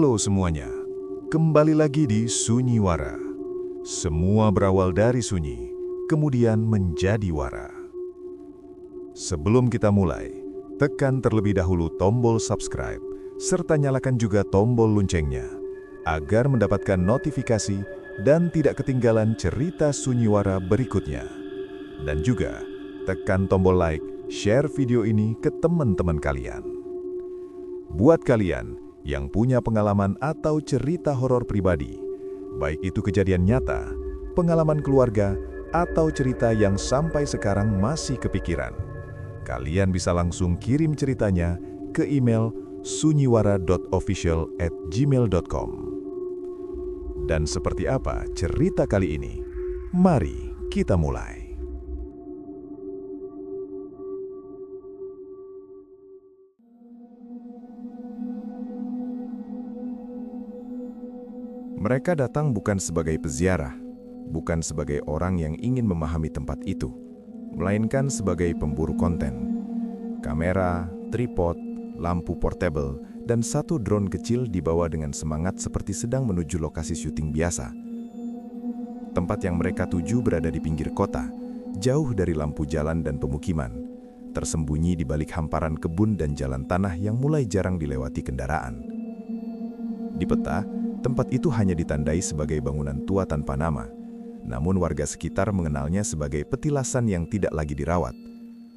Halo semuanya, kembali lagi di Sunyiwara. Semua berawal dari sunyi, kemudian menjadi wara. Sebelum kita mulai, tekan terlebih dahulu tombol subscribe, serta nyalakan juga tombol loncengnya, agar mendapatkan notifikasi dan tidak ketinggalan cerita Sunyiwara berikutnya. Dan juga, tekan tombol like, share video ini ke teman-teman kalian. Buat kalian yang punya pengalaman atau cerita horor pribadi, baik itu kejadian nyata, pengalaman keluarga, atau cerita yang sampai sekarang masih kepikiran, kalian bisa langsung kirim ceritanya ke email sunyiwara.official@gmail.com. Dan seperti apa cerita kali ini? Mari kita mulai. Mereka datang bukan sebagai peziarah, bukan sebagai orang yang ingin memahami tempat itu, melainkan sebagai pemburu konten. Kamera, tripod, lampu portable, dan satu drone kecil dibawa dengan semangat seperti sedang menuju lokasi syuting biasa. Tempat yang mereka tuju berada di pinggir kota, jauh dari lampu jalan dan pemukiman, tersembunyi di balik hamparan kebun dan jalan tanah yang mulai jarang dilewati kendaraan. Di peta, tempat itu hanya ditandai sebagai bangunan tua tanpa nama, namun warga sekitar mengenalnya sebagai petilasan yang tidak lagi dirawat.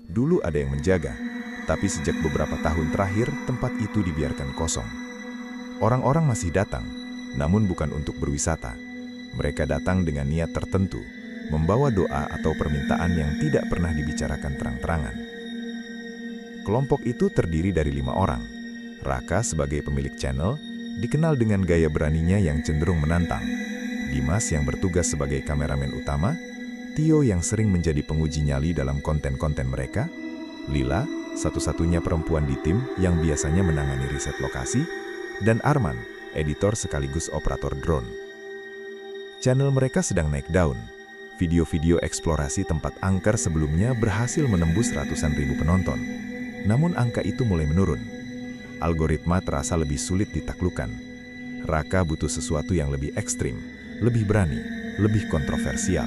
Dulu ada yang menjaga, tapi sejak beberapa tahun terakhir tempat itu dibiarkan kosong. Orang-orang masih datang, namun bukan untuk berwisata. Mereka datang dengan niat tertentu, membawa doa atau permintaan yang tidak pernah dibicarakan terang-terangan. Kelompok itu terdiri dari 5 orang. Raka sebagai pemilik channel, dikenal dengan gaya beraninya yang cenderung menantang. Dimas yang bertugas sebagai kameramen utama, Tio yang sering menjadi penguji nyali dalam konten-konten mereka, Lila, satu-satunya perempuan di tim yang biasanya menangani riset lokasi, dan Arman, editor sekaligus operator drone. Channel mereka sedang naik daun. Video-video eksplorasi tempat angker sebelumnya berhasil menembus ratusan ribu penonton. Namun angka itu mulai menurun. Algoritma terasa lebih sulit ditaklukkan. Raka butuh sesuatu yang lebih ekstrim, lebih berani, lebih kontroversial.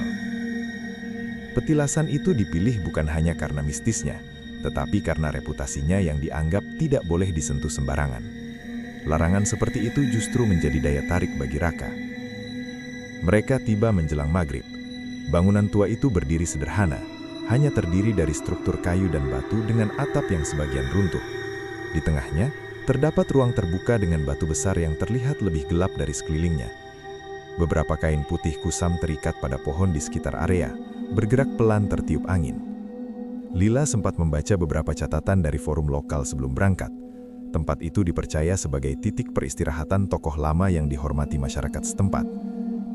Petilasan itu dipilih bukan hanya karena mistisnya, tetapi karena reputasinya yang dianggap tidak boleh disentuh sembarangan. Larangan seperti itu justru menjadi daya tarik bagi Raka. Mereka tiba menjelang maghrib. Bangunan tua itu berdiri sederhana, hanya terdiri dari struktur kayu dan batu dengan atap yang sebagian runtuh. Di tengahnya, terdapat ruang terbuka dengan batu besar yang terlihat lebih gelap dari sekelilingnya. Beberapa kain putih kusam terikat pada pohon di sekitar area, bergerak pelan tertiup angin. Lila sempat membaca beberapa catatan dari forum lokal sebelum berangkat. Tempat itu dipercaya sebagai titik peristirahatan tokoh lama yang dihormati masyarakat setempat.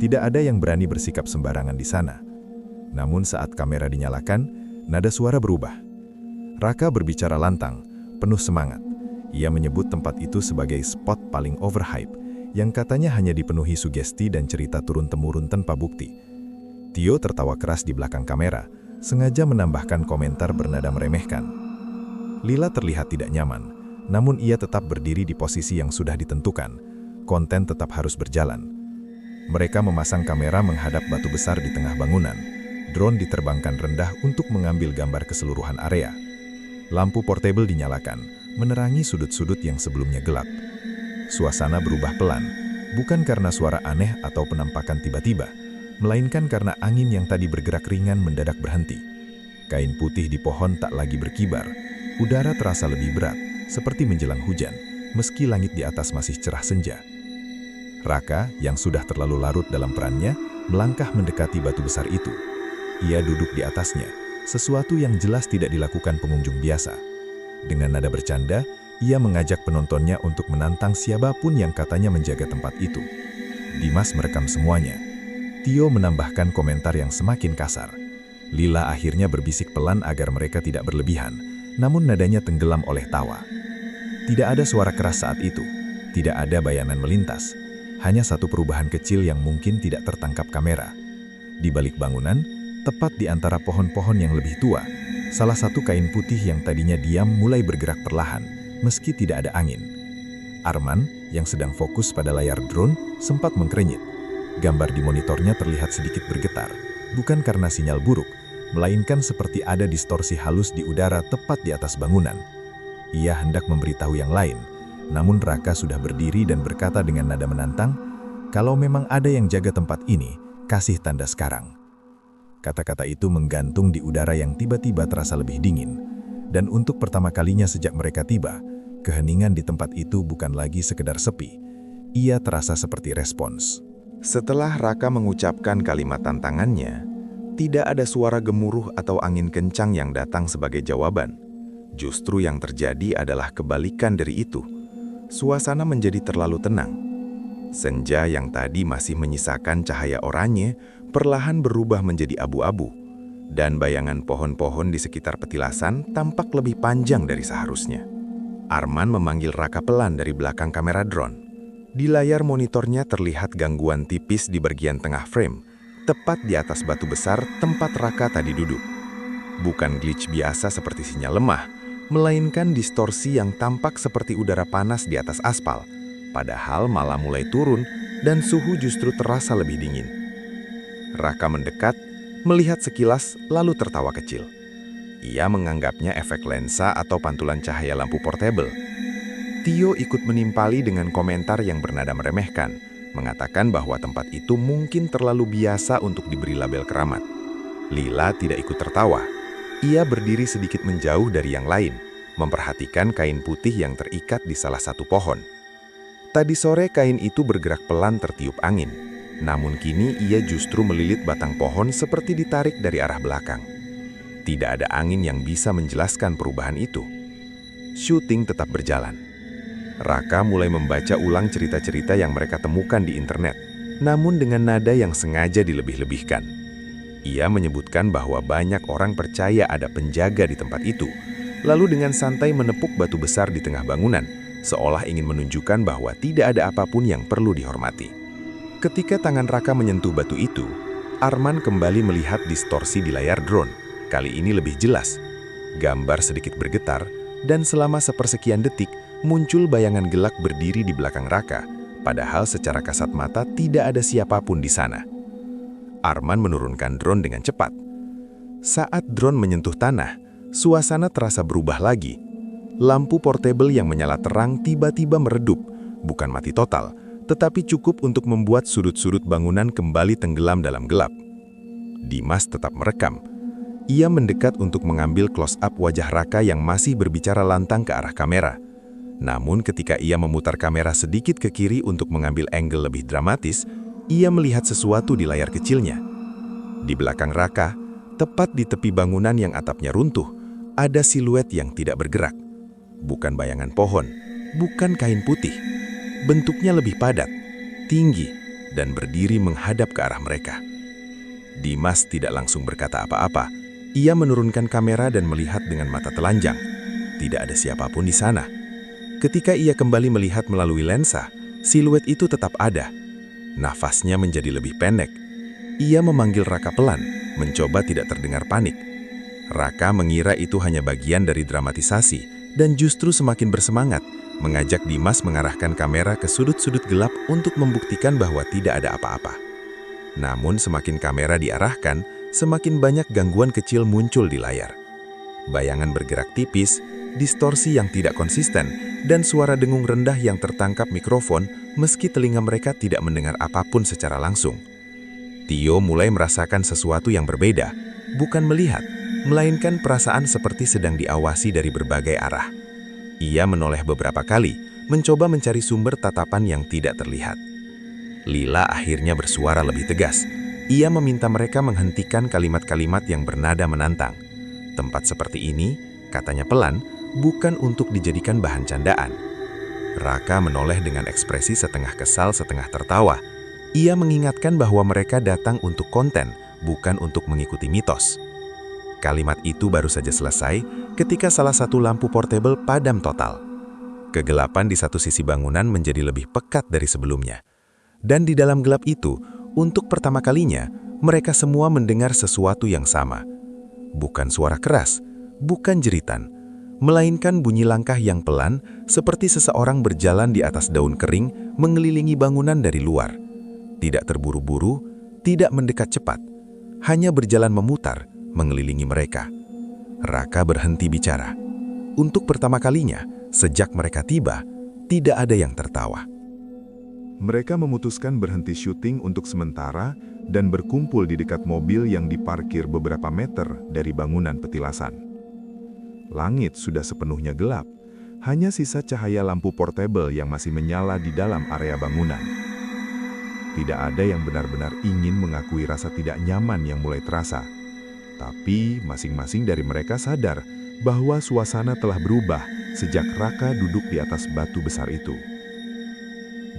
Tidak ada yang berani bersikap sembarangan di sana. Namun saat kamera dinyalakan, nada suara berubah. Raka berbicara lantang, penuh semangat. Ia menyebut tempat itu sebagai spot paling overhype, yang katanya hanya dipenuhi sugesti dan cerita turun-temurun tanpa bukti. Tio tertawa keras di belakang kamera, sengaja menambahkan komentar bernada meremehkan. Lila terlihat tidak nyaman, namun ia tetap berdiri di posisi yang sudah ditentukan. Konten tetap harus berjalan. Mereka memasang kamera menghadap batu besar di tengah bangunan. Drone diterbangkan rendah untuk mengambil gambar keseluruhan area. Lampu portable dinyalakan, menerangi sudut-sudut yang sebelumnya gelap. Suasana berubah pelan, bukan karena suara aneh atau penampakan tiba-tiba, melainkan karena angin yang tadi bergerak ringan mendadak berhenti. Kain putih di pohon tak lagi berkibar, udara terasa lebih berat, seperti menjelang hujan, meski langit di atas masih cerah senja. Raka, yang sudah terlalu larut dalam perannya, melangkah mendekati batu besar itu. Ia duduk di atasnya, sesuatu yang jelas tidak dilakukan pengunjung biasa. Dengan nada bercanda, ia mengajak penontonnya untuk menantang siapapun yang katanya menjaga tempat itu. Dimas merekam semuanya. Tio menambahkan komentar yang semakin kasar. Lila akhirnya berbisik pelan agar mereka tidak berlebihan, namun nadanya tenggelam oleh tawa. Tidak ada suara keras saat itu, tidak ada bayangan melintas, hanya satu perubahan kecil yang mungkin tidak tertangkap kamera. Di balik bangunan, tepat di antara pohon-pohon yang lebih tua, salah satu kain putih yang tadinya diam mulai bergerak perlahan, meski tidak ada angin. Arman, yang sedang fokus pada layar drone sempat mengkerenyit. Gambar di monitornya terlihat sedikit bergetar, bukan karena sinyal buruk, melainkan seperti ada distorsi halus di udara tepat di atas bangunan. Ia hendak memberitahu yang lain, namun Raka sudah berdiri dan berkata dengan nada menantang, "Kalau memang ada yang jaga tempat ini, kasih tanda sekarang." Kata-kata itu menggantung di udara yang tiba-tiba terasa lebih dingin. Dan untuk pertama kalinya sejak mereka tiba, keheningan di tempat itu bukan lagi sekedar sepi. Ia terasa seperti respons. Setelah Raka mengucapkan kalimat tantangannya, tidak ada suara gemuruh atau angin kencang yang datang sebagai jawaban. Justru yang terjadi adalah kebalikan dari itu. Suasana menjadi terlalu tenang. Senja yang tadi masih menyisakan cahaya oranye, perlahan berubah menjadi abu-abu, dan bayangan pohon-pohon di sekitar petilasan tampak lebih panjang dari seharusnya. Arman memanggil Raka pelan dari belakang kamera drone. Di layar monitornya terlihat gangguan tipis di bagian tengah frame, tepat di atas batu besar tempat Raka tadi duduk. Bukan glitch biasa seperti sinyal lemah, melainkan distorsi yang tampak seperti udara panas di atas aspal, padahal malah mulai turun dan suhu justru terasa lebih dingin. Raka mendekat, melihat sekilas lalu tertawa kecil. Ia menganggapnya efek lensa atau pantulan cahaya lampu portable. Tio ikut menimpali dengan komentar yang bernada meremehkan, mengatakan bahwa tempat itu mungkin terlalu biasa untuk diberi label keramat. Lila tidak ikut tertawa. Ia berdiri sedikit menjauh dari yang lain, memperhatikan kain putih yang terikat di salah satu pohon. Tadi sore kain itu bergerak pelan tertiup angin, namun kini ia justru melilit batang pohon seperti ditarik dari arah belakang. Tidak ada angin yang bisa menjelaskan perubahan itu. Syuting tetap berjalan. Raka mulai membaca ulang cerita-cerita yang mereka temukan di internet, namun dengan nada yang sengaja dilebih-lebihkan. Ia menyebutkan bahwa banyak orang percaya ada penjaga di tempat itu, lalu dengan santai menepuk batu besar di tengah bangunan, seolah ingin menunjukkan bahwa tidak ada apapun yang perlu dihormati. Ketika tangan Raka menyentuh batu itu, Arman kembali melihat distorsi di layar drone. Kali ini lebih jelas. Gambar sedikit bergetar, dan selama sepersekian detik, muncul bayangan gelap berdiri di belakang Raka, padahal secara kasat mata tidak ada siapapun di sana. Arman menurunkan drone dengan cepat. Saat drone menyentuh tanah, suasana terasa berubah lagi. Lampu portable yang menyala terang tiba-tiba meredup, bukan mati total, tetapi cukup untuk membuat sudut-sudut bangunan kembali tenggelam dalam gelap. Dimas tetap merekam. Ia mendekat untuk mengambil close-up wajah Raka yang masih berbicara lantang ke arah kamera. Namun ketika ia memutar kamera sedikit ke kiri untuk mengambil angle lebih dramatis, ia melihat sesuatu di layar kecilnya. Di belakang Raka, tepat di tepi bangunan yang atapnya runtuh, ada siluet yang tidak bergerak. Bukan bayangan pohon, bukan kain putih. Bentuknya lebih padat, tinggi, dan berdiri menghadap ke arah mereka. Dimas tidak langsung berkata apa-apa. Ia menurunkan kamera dan melihat dengan mata telanjang. Tidak ada siapapun di sana. Ketika ia kembali melihat melalui lensa, siluet itu tetap ada. Nafasnya menjadi lebih pendek. Ia memanggil Raka pelan, mencoba tidak terdengar panik. Raka mengira itu hanya bagian dari dramatisasi, dan justru semakin bersemangat, mengajak Dimas mengarahkan kamera ke sudut-sudut gelap untuk membuktikan bahwa tidak ada apa-apa. Namun semakin kamera diarahkan, semakin banyak gangguan kecil muncul di layar. Bayangan bergerak tipis, distorsi yang tidak konsisten, dan suara dengung rendah yang tertangkap mikrofon meski telinga mereka tidak mendengar apapun secara langsung. Tio mulai merasakan sesuatu yang berbeda, bukan melihat, melainkan perasaan seperti sedang diawasi dari berbagai arah. Ia menoleh beberapa kali, mencoba mencari sumber tatapan yang tidak terlihat. Lila akhirnya bersuara lebih tegas. Ia meminta mereka menghentikan kalimat-kalimat yang bernada menantang. Tempat seperti ini, katanya pelan, bukan untuk dijadikan bahan candaan. Raka menoleh dengan ekspresi setengah kesal, setengah tertawa. Ia mengingatkan bahwa mereka datang untuk konten, bukan untuk mengikuti mitos. Kalimat itu baru saja selesai ketika salah satu lampu portable padam total. Kegelapan di satu sisi bangunan menjadi lebih pekat dari sebelumnya. Dan di dalam gelap itu, untuk pertama kalinya, mereka semua mendengar sesuatu yang sama. Bukan suara keras, bukan jeritan, melainkan bunyi langkah yang pelan seperti seseorang berjalan di atas daun kering mengelilingi bangunan dari luar. Tidak terburu-buru, tidak mendekat cepat, hanya berjalan memutar mengelilingi mereka. Raka berhenti bicara. Untuk pertama kalinya, sejak mereka tiba, tidak ada yang tertawa. Mereka memutuskan berhenti syuting untuk sementara dan berkumpul di dekat mobil yang diparkir beberapa meter dari bangunan petilasan. Langit sudah sepenuhnya gelap, hanya sisa cahaya lampu portable yang masih menyala di dalam area bangunan. Tidak ada yang benar-benar ingin mengakui rasa tidak nyaman yang mulai terasa. Tapi masing-masing dari mereka sadar bahwa suasana telah berubah sejak Raka duduk di atas batu besar itu.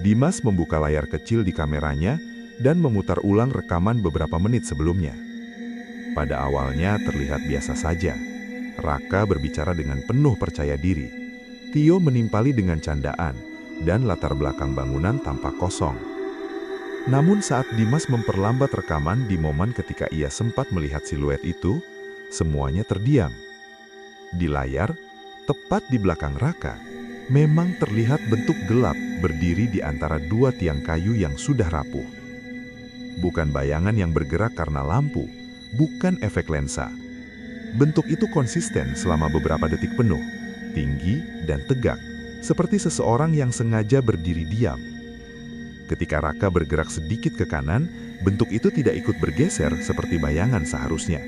Dimas membuka layar kecil di kameranya dan memutar ulang rekaman beberapa menit sebelumnya. Pada awalnya terlihat biasa saja. Raka berbicara dengan penuh percaya diri. Tio menimpali dengan candaan dan latar belakang bangunan tampak kosong. Namun saat Dimas memperlambat rekaman di momen ketika ia sempat melihat siluet itu, semuanya terdiam. Di layar, tepat di belakang Raka, memang terlihat bentuk gelap berdiri di antara dua tiang kayu yang sudah rapuh. Bukan bayangan yang bergerak karena lampu, bukan efek lensa. Bentuk itu konsisten selama beberapa detik penuh, tinggi dan tegak, seperti seseorang yang sengaja berdiri diam. Ketika Raka bergerak sedikit ke kanan, bentuk itu tidak ikut bergeser seperti bayangan seharusnya.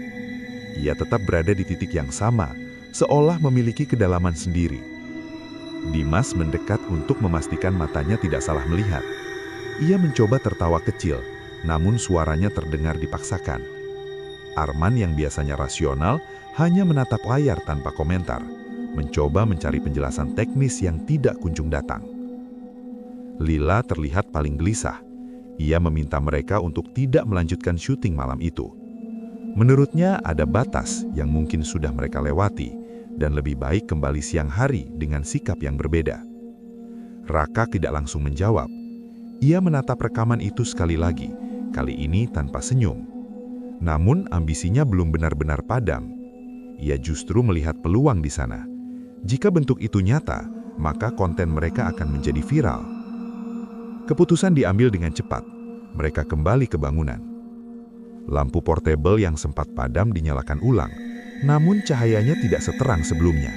Ia tetap berada di titik yang sama, seolah memiliki kedalaman sendiri. Dimas mendekat untuk memastikan matanya tidak salah melihat. Ia mencoba tertawa kecil, namun suaranya terdengar dipaksakan. Arman yang biasanya rasional hanya menatap layar tanpa komentar, mencoba mencari penjelasan teknis yang tidak kunjung datang. Lila terlihat paling gelisah. Ia meminta mereka untuk tidak melanjutkan syuting malam itu. Menurutnya ada batas yang mungkin sudah mereka lewati, dan lebih baik kembali siang hari dengan sikap yang berbeda. Raka tidak langsung menjawab. Ia menatap rekaman itu sekali lagi, kali ini tanpa senyum. Namun ambisinya belum benar-benar padam. Ia justru melihat peluang di sana. Jika bentuk itu nyata, maka konten mereka akan menjadi viral. Keputusan diambil dengan cepat. Mereka kembali ke bangunan. Lampu portable yang sempat padam dinyalakan ulang, namun cahayanya tidak seterang sebelumnya.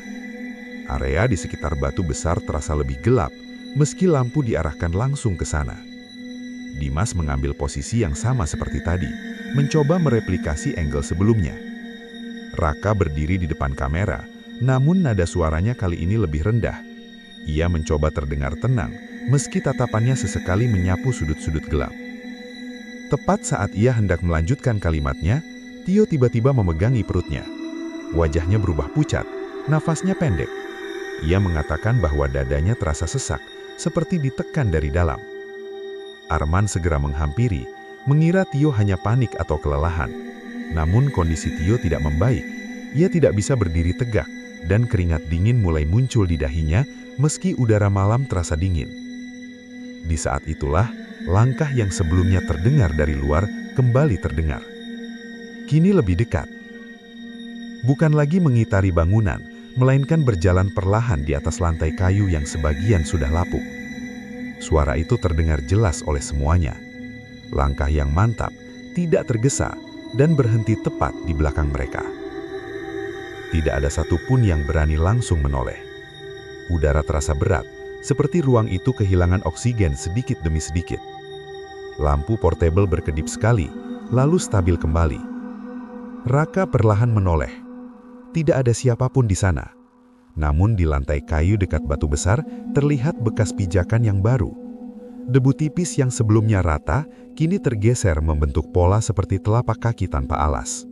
Area di sekitar batu besar terasa lebih gelap, meski lampu diarahkan langsung ke sana. Dimas mengambil posisi yang sama seperti tadi, mencoba mereplikasi angle sebelumnya. Raka berdiri di depan kamera, namun nada suaranya kali ini lebih rendah. Ia mencoba terdengar tenang, meski tatapannya sesekali menyapu sudut-sudut gelap. Tepat saat ia hendak melanjutkan kalimatnya, Tio tiba-tiba memegangi perutnya. Wajahnya berubah pucat, nafasnya pendek. Ia mengatakan bahwa dadanya terasa sesak, seperti ditekan dari dalam. Arman segera menghampiri, mengira Tio hanya panik atau kelelahan. Namun kondisi Tio tidak membaik. Ia tidak bisa berdiri tegak, dan keringat dingin mulai muncul di dahinya, meski udara malam terasa dingin. Di saat itulah, langkah yang sebelumnya terdengar dari luar kembali terdengar. Kini lebih dekat. Bukan lagi mengitari bangunan, melainkan berjalan perlahan di atas lantai kayu yang sebagian sudah lapuk. Suara itu terdengar jelas oleh semuanya. Langkah yang mantap, tidak tergesa, dan berhenti tepat di belakang mereka. Tidak ada satupun yang berani langsung menoleh. Udara terasa berat, seperti ruang itu kehilangan oksigen sedikit demi sedikit. Lampu portable berkedip sekali, lalu stabil kembali. Raka perlahan menoleh. Tidak ada siapapun di sana. Namun di lantai kayu dekat batu besar terlihat bekas pijakan yang baru. Debu tipis yang sebelumnya rata, kini tergeser membentuk pola seperti telapak kaki tanpa alas.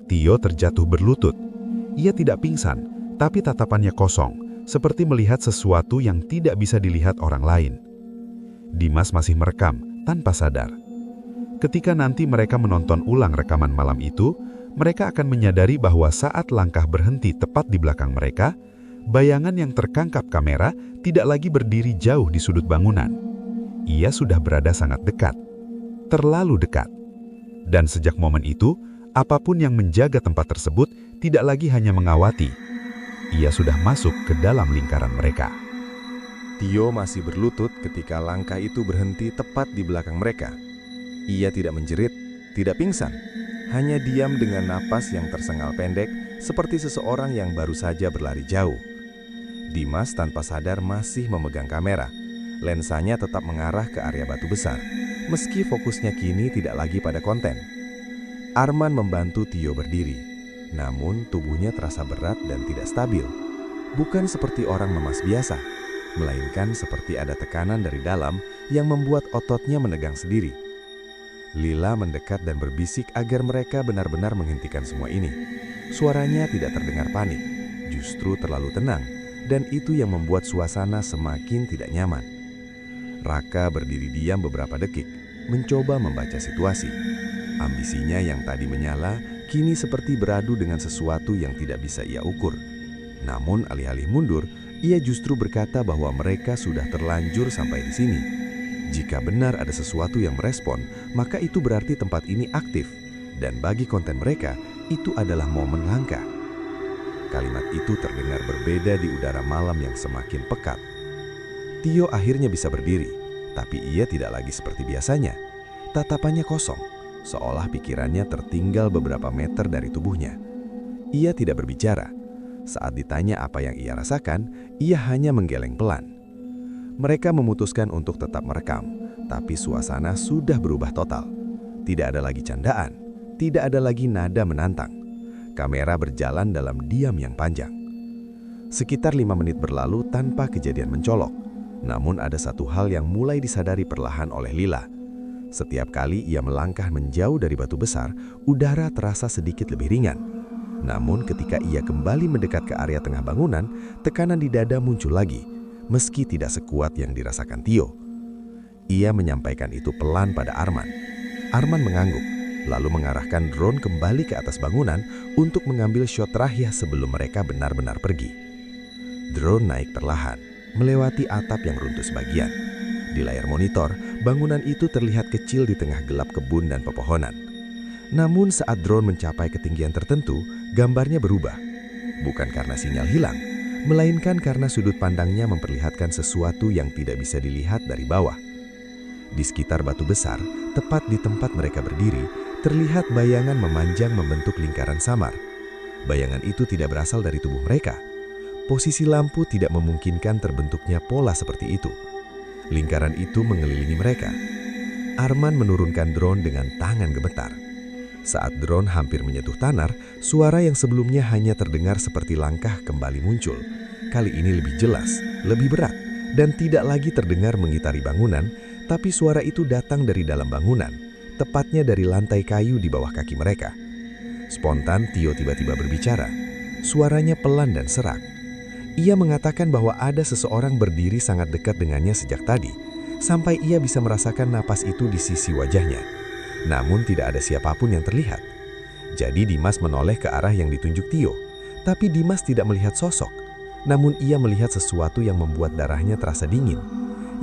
Tio terjatuh berlutut. Ia tidak pingsan, tapi tatapannya kosong, seperti melihat sesuatu yang tidak bisa dilihat orang lain. Dimas masih merekam, tanpa sadar. Ketika nanti mereka menonton ulang rekaman malam itu, mereka akan menyadari bahwa saat langkah berhenti tepat di belakang mereka, bayangan yang terkangkap kamera tidak lagi berdiri jauh di sudut bangunan. Ia sudah berada sangat dekat, terlalu dekat. Dan sejak momen itu, apapun yang menjaga tempat tersebut tidak lagi hanya mengawati. ia sudah masuk ke dalam lingkaran mereka. Tio masih berlutut ketika langkah itu berhenti tepat di belakang mereka. Ia tidak menjerit, tidak pingsan, hanya diam dengan napas yang tersengal pendek seperti seseorang yang baru saja berlari jauh. Dimas tanpa sadar masih memegang kamera. Lensanya tetap mengarah ke area batu besar, meski fokusnya kini tidak lagi pada konten. Arman membantu Tio berdiri, namun tubuhnya terasa berat dan tidak stabil. Bukan seperti orang lemas biasa, melainkan seperti ada tekanan dari dalam yang membuat ototnya menegang sendiri. Lila mendekat dan berbisik agar mereka benar-benar menghentikan semua ini. Suaranya tidak terdengar panik, justru terlalu tenang, dan itu yang membuat suasana semakin tidak nyaman. Raka berdiri diam beberapa detik, mencoba membaca situasi. Ambisinya yang tadi menyala, kini seperti beradu dengan sesuatu yang tidak bisa ia ukur. Namun alih-alih mundur, ia justru berkata bahwa mereka sudah terlanjur sampai di sini. Jika benar ada sesuatu yang merespon, maka itu berarti tempat ini aktif. Dan bagi konten mereka, itu adalah momen langka. Kalimat itu terdengar berbeda di udara malam yang semakin pekat. Tio akhirnya bisa berdiri, tapi ia tidak lagi seperti biasanya. Tatapannya kosong, seolah pikirannya tertinggal beberapa meter dari tubuhnya. Ia tidak berbicara. Saat ditanya apa yang ia rasakan, ia hanya menggeleng pelan. Mereka memutuskan untuk tetap merekam, tapi suasana sudah berubah total. Tidak ada lagi candaan, tidak ada lagi nada menantang. Kamera berjalan dalam diam yang panjang. Sekitar 5 menit berlalu tanpa kejadian mencolok. Namun ada satu hal yang mulai disadari perlahan oleh Lila. Setiap kali ia melangkah menjauh dari batu besar, udara terasa sedikit lebih ringan. Namun ketika ia kembali mendekat ke area tengah bangunan, tekanan di dada muncul lagi, meski tidak sekuat yang dirasakan Tio. Ia menyampaikan itu pelan pada Arman. Arman mengangguk, lalu mengarahkan drone kembali ke atas bangunan untuk mengambil shot terakhir sebelum mereka benar-benar pergi. Drone naik perlahan, melewati atap yang runtuh sebagian. Di layar monitor, bangunan itu terlihat kecil di tengah gelap kebun dan pepohonan. Namun saat drone mencapai ketinggian tertentu, gambarnya berubah. Bukan karena sinyal hilang, melainkan karena sudut pandangnya memperlihatkan sesuatu yang tidak bisa dilihat dari bawah. Di sekitar batu besar, tepat di tempat mereka berdiri, terlihat bayangan memanjang membentuk lingkaran samar. Bayangan itu tidak berasal dari tubuh mereka. Posisi lampu tidak memungkinkan terbentuknya pola seperti itu. Lingkaran itu mengelilingi mereka. Arman menurunkan drone dengan tangan gemetar. Saat drone hampir menyentuh tanah, suara yang sebelumnya hanya terdengar seperti langkah kembali muncul. Kali ini lebih jelas, lebih berat, dan tidak lagi terdengar mengitari bangunan, tapi suara itu datang dari dalam bangunan, tepatnya dari lantai kayu di bawah kaki mereka. Spontan Tio tiba-tiba berbicara. Suaranya pelan dan serak. Ia mengatakan bahwa ada seseorang berdiri sangat dekat dengannya sejak tadi, sampai ia bisa merasakan napas itu di sisi wajahnya. Namun tidak ada siapapun yang terlihat. Jadi Dimas menoleh ke arah yang ditunjuk Tio, tapi Dimas tidak melihat sosok. Namun ia melihat sesuatu yang membuat darahnya terasa dingin,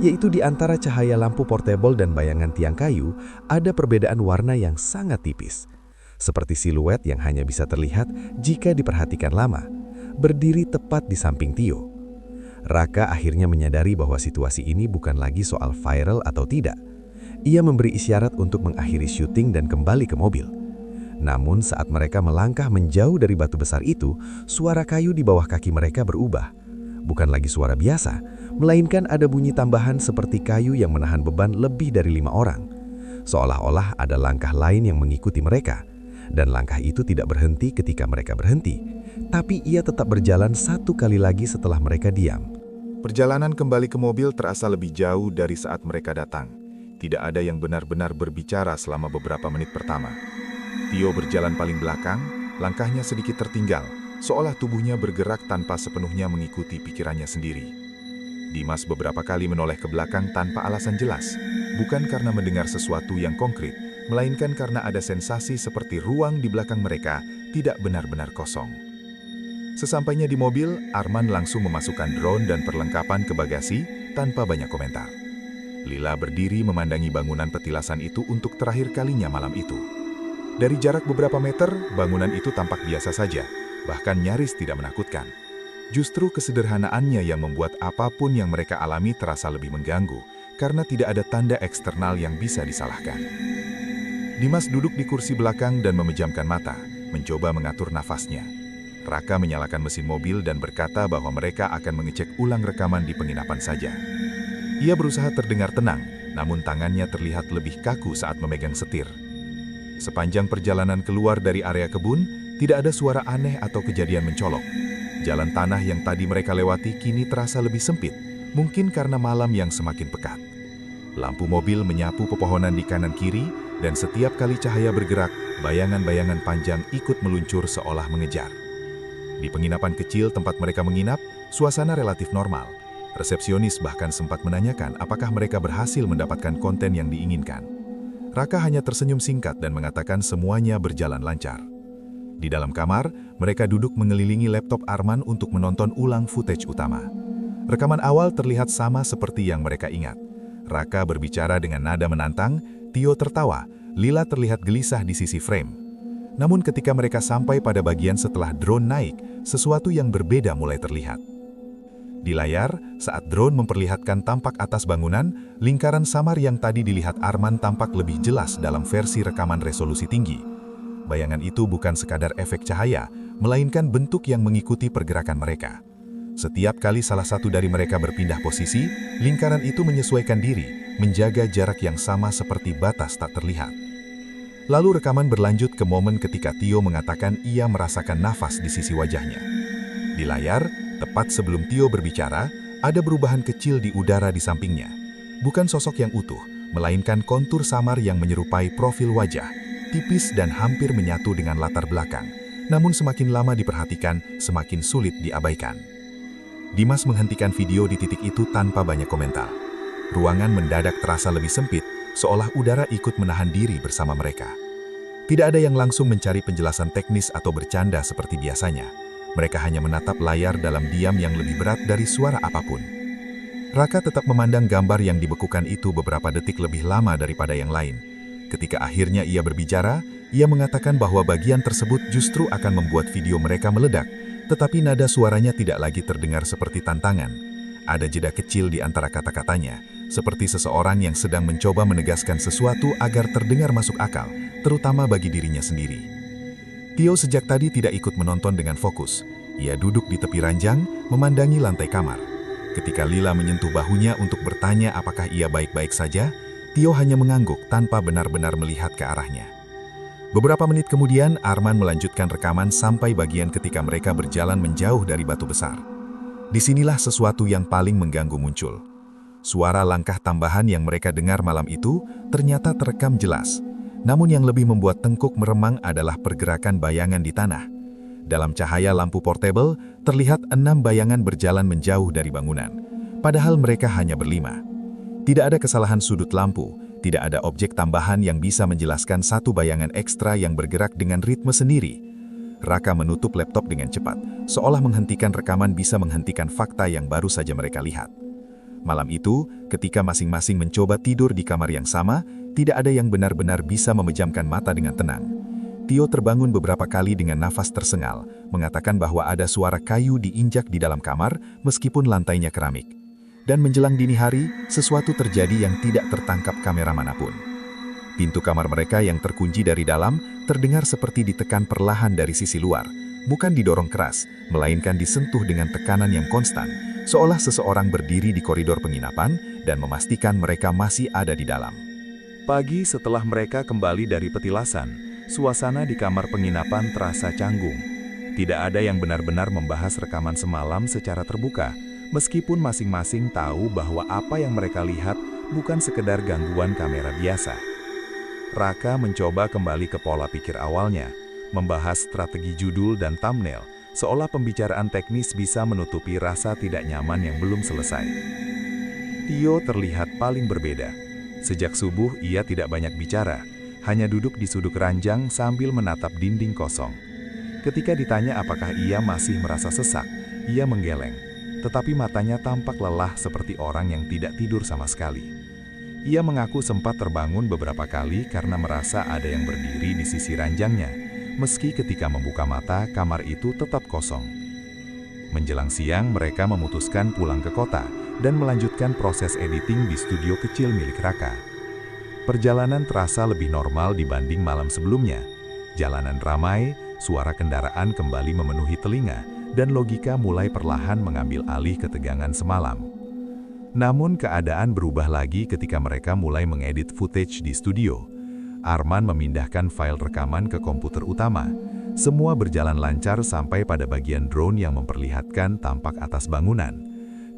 yaitu di antara cahaya lampu portable dan bayangan tiang kayu, ada perbedaan warna yang sangat tipis. Seperti siluet yang hanya bisa terlihat jika diperhatikan lama. Berdiri tepat di samping Tio. Raka akhirnya menyadari bahwa situasi ini bukan lagi soal viral atau tidak. Ia memberi isyarat untuk mengakhiri syuting dan kembali ke mobil. Namun saat mereka melangkah menjauh dari batu besar itu, suara kayu di bawah kaki mereka berubah. Bukan lagi suara biasa, melainkan ada bunyi tambahan seperti kayu yang menahan beban lebih dari 5 orang. Seolah-olah ada langkah lain yang mengikuti mereka. Dan langkah itu tidak berhenti ketika mereka berhenti, tapi ia tetap berjalan satu kali lagi setelah mereka diam. Perjalanan kembali ke mobil terasa lebih jauh dari saat mereka datang. Tidak ada yang benar-benar berbicara selama beberapa menit pertama. Tio berjalan paling belakang, langkahnya sedikit tertinggal, seolah tubuhnya bergerak tanpa sepenuhnya mengikuti pikirannya sendiri. Dimas beberapa kali menoleh ke belakang tanpa alasan jelas, bukan karena mendengar sesuatu yang konkret, melainkan karena ada sensasi seperti ruang di belakang mereka tidak benar-benar kosong. Sesampainya di mobil, Arman langsung memasukkan drone dan perlengkapan ke bagasi tanpa banyak komentar. Lila berdiri memandangi bangunan petilasan itu untuk terakhir kalinya malam itu. Dari jarak beberapa meter, bangunan itu tampak biasa saja, bahkan nyaris tidak menakutkan. Justru kesederhanaannya yang membuat apapun yang mereka alami terasa lebih mengganggu, karena tidak ada tanda eksternal yang bisa disalahkan. Dimas duduk di kursi belakang dan memejamkan mata, mencoba mengatur nafasnya. Raka menyalakan mesin mobil dan berkata bahwa mereka akan mengecek ulang rekaman di penginapan saja. Ia berusaha terdengar tenang, namun tangannya terlihat lebih kaku saat memegang setir. Sepanjang perjalanan keluar dari area kebun, tidak ada suara aneh atau kejadian mencolok. Jalan tanah yang tadi mereka lewati kini terasa lebih sempit, mungkin karena malam yang semakin pekat. Lampu mobil menyapu pepohonan di kanan kiri, dan setiap kali cahaya bergerak, bayangan-bayangan panjang ikut meluncur seolah mengejar. Di penginapan kecil tempat mereka menginap, suasana relatif normal. Resepsionis bahkan sempat menanyakan apakah mereka berhasil mendapatkan konten yang diinginkan. Raka hanya tersenyum singkat dan mengatakan semuanya berjalan lancar. Di dalam kamar, mereka duduk mengelilingi laptop Arman untuk menonton ulang footage utama. Rekaman awal terlihat sama seperti yang mereka ingat. Raka berbicara dengan nada menantang, Tio tertawa, Lila terlihat gelisah di sisi frame. Namun ketika mereka sampai pada bagian setelah drone naik, sesuatu yang berbeda mulai terlihat. Di layar, saat drone memperlihatkan tampak atas bangunan, lingkaran samar yang tadi dilihat Arman tampak lebih jelas dalam versi rekaman resolusi tinggi. Bayangan itu bukan sekadar efek cahaya, melainkan bentuk yang mengikuti pergerakan mereka. Setiap kali salah satu dari mereka berpindah posisi, lingkaran itu menyesuaikan diri, menjaga jarak yang sama seperti batas tak terlihat. Lalu rekaman berlanjut ke momen ketika Tio mengatakan ia merasakan nafas di sisi wajahnya. Di layar, tepat sebelum Tio berbicara, ada perubahan kecil di udara di sampingnya. Bukan sosok yang utuh, melainkan kontur samar yang menyerupai profil wajah, tipis dan hampir menyatu dengan latar belakang. Namun semakin lama diperhatikan, semakin sulit diabaikan. Dimas menghentikan video di titik itu tanpa banyak komentar. Ruangan mendadak terasa lebih sempit, seolah udara ikut menahan diri bersama mereka. Tidak ada yang langsung mencari penjelasan teknis atau bercanda seperti biasanya. Mereka hanya menatap layar dalam diam yang lebih berat dari suara apapun. Raka tetap memandang gambar yang dibekukan itu beberapa detik lebih lama daripada yang lain. Ketika akhirnya ia berbicara, ia mengatakan bahwa bagian tersebut justru akan membuat video mereka meledak, tetapi nada suaranya tidak lagi terdengar seperti tantangan. Ada jeda kecil di antara kata-katanya, seperti seseorang yang sedang mencoba menegaskan sesuatu agar terdengar masuk akal, terutama bagi dirinya sendiri. Tio sejak tadi tidak ikut menonton dengan fokus. Ia duduk di tepi ranjang, memandangi lantai kamar. Ketika Lila menyentuh bahunya untuk bertanya apakah ia baik-baik saja, Tio hanya mengangguk tanpa benar-benar melihat ke arahnya. Beberapa menit kemudian, Arman melanjutkan rekaman sampai bagian ketika mereka berjalan menjauh dari batu besar. Disinilah sesuatu yang paling mengganggu muncul. Suara langkah tambahan yang mereka dengar malam itu ternyata terekam jelas. Namun yang lebih membuat tengkuk meremang adalah pergerakan bayangan di tanah. Dalam cahaya lampu portable, terlihat 6 bayangan berjalan menjauh dari bangunan. Padahal mereka hanya berlima. Tidak ada kesalahan sudut lampu, tidak ada objek tambahan yang bisa menjelaskan satu bayangan ekstra yang bergerak dengan ritme sendiri. Raka menutup laptop dengan cepat, seolah menghentikan rekaman bisa menghentikan fakta yang baru saja mereka lihat. Malam itu, ketika masing-masing mencoba tidur di kamar yang sama, tidak ada yang benar-benar bisa memejamkan mata dengan tenang. Tio terbangun beberapa kali dengan nafas tersengal, mengatakan bahwa ada suara kayu diinjak di dalam kamar meskipun lantainya keramik. Dan menjelang dini hari, sesuatu terjadi yang tidak tertangkap kamera manapun. Pintu kamar mereka yang terkunci dari dalam terdengar seperti ditekan perlahan dari sisi luar, bukan didorong keras, melainkan disentuh dengan tekanan yang konstan, seolah seseorang berdiri di koridor penginapan dan memastikan mereka masih ada di dalam. Pagi setelah mereka kembali dari petilasan, suasana di kamar penginapan terasa canggung. Tidak ada yang benar-benar membahas rekaman semalam secara terbuka, meskipun masing-masing tahu bahwa apa yang mereka lihat bukan sekedar gangguan kamera biasa. Raka mencoba kembali ke pola pikir awalnya, membahas strategi judul dan thumbnail, seolah pembicaraan teknis bisa menutupi rasa tidak nyaman yang belum selesai. Tio terlihat paling berbeda. Sejak subuh ia tidak banyak bicara, hanya duduk di sudut ranjang sambil menatap dinding kosong. Ketika ditanya apakah ia masih merasa sesak, ia menggeleng. Tetapi matanya tampak lelah seperti orang yang tidak tidur sama sekali. Ia mengaku sempat terbangun beberapa kali karena merasa ada yang berdiri di sisi ranjangnya, meski ketika membuka mata kamar itu tetap kosong. Menjelang siang, mereka memutuskan pulang ke kota dan melanjutkan proses editing di studio kecil milik Raka. Perjalanan terasa lebih normal dibanding malam sebelumnya. Jalanan ramai, suara kendaraan kembali memenuhi telinga, dan logika mulai perlahan mengambil alih ketegangan semalam. Namun keadaan berubah lagi ketika mereka mulai mengedit footage di studio. Arman memindahkan file rekaman ke komputer utama. Semua berjalan lancar sampai pada bagian drone yang memperlihatkan tampak atas bangunan.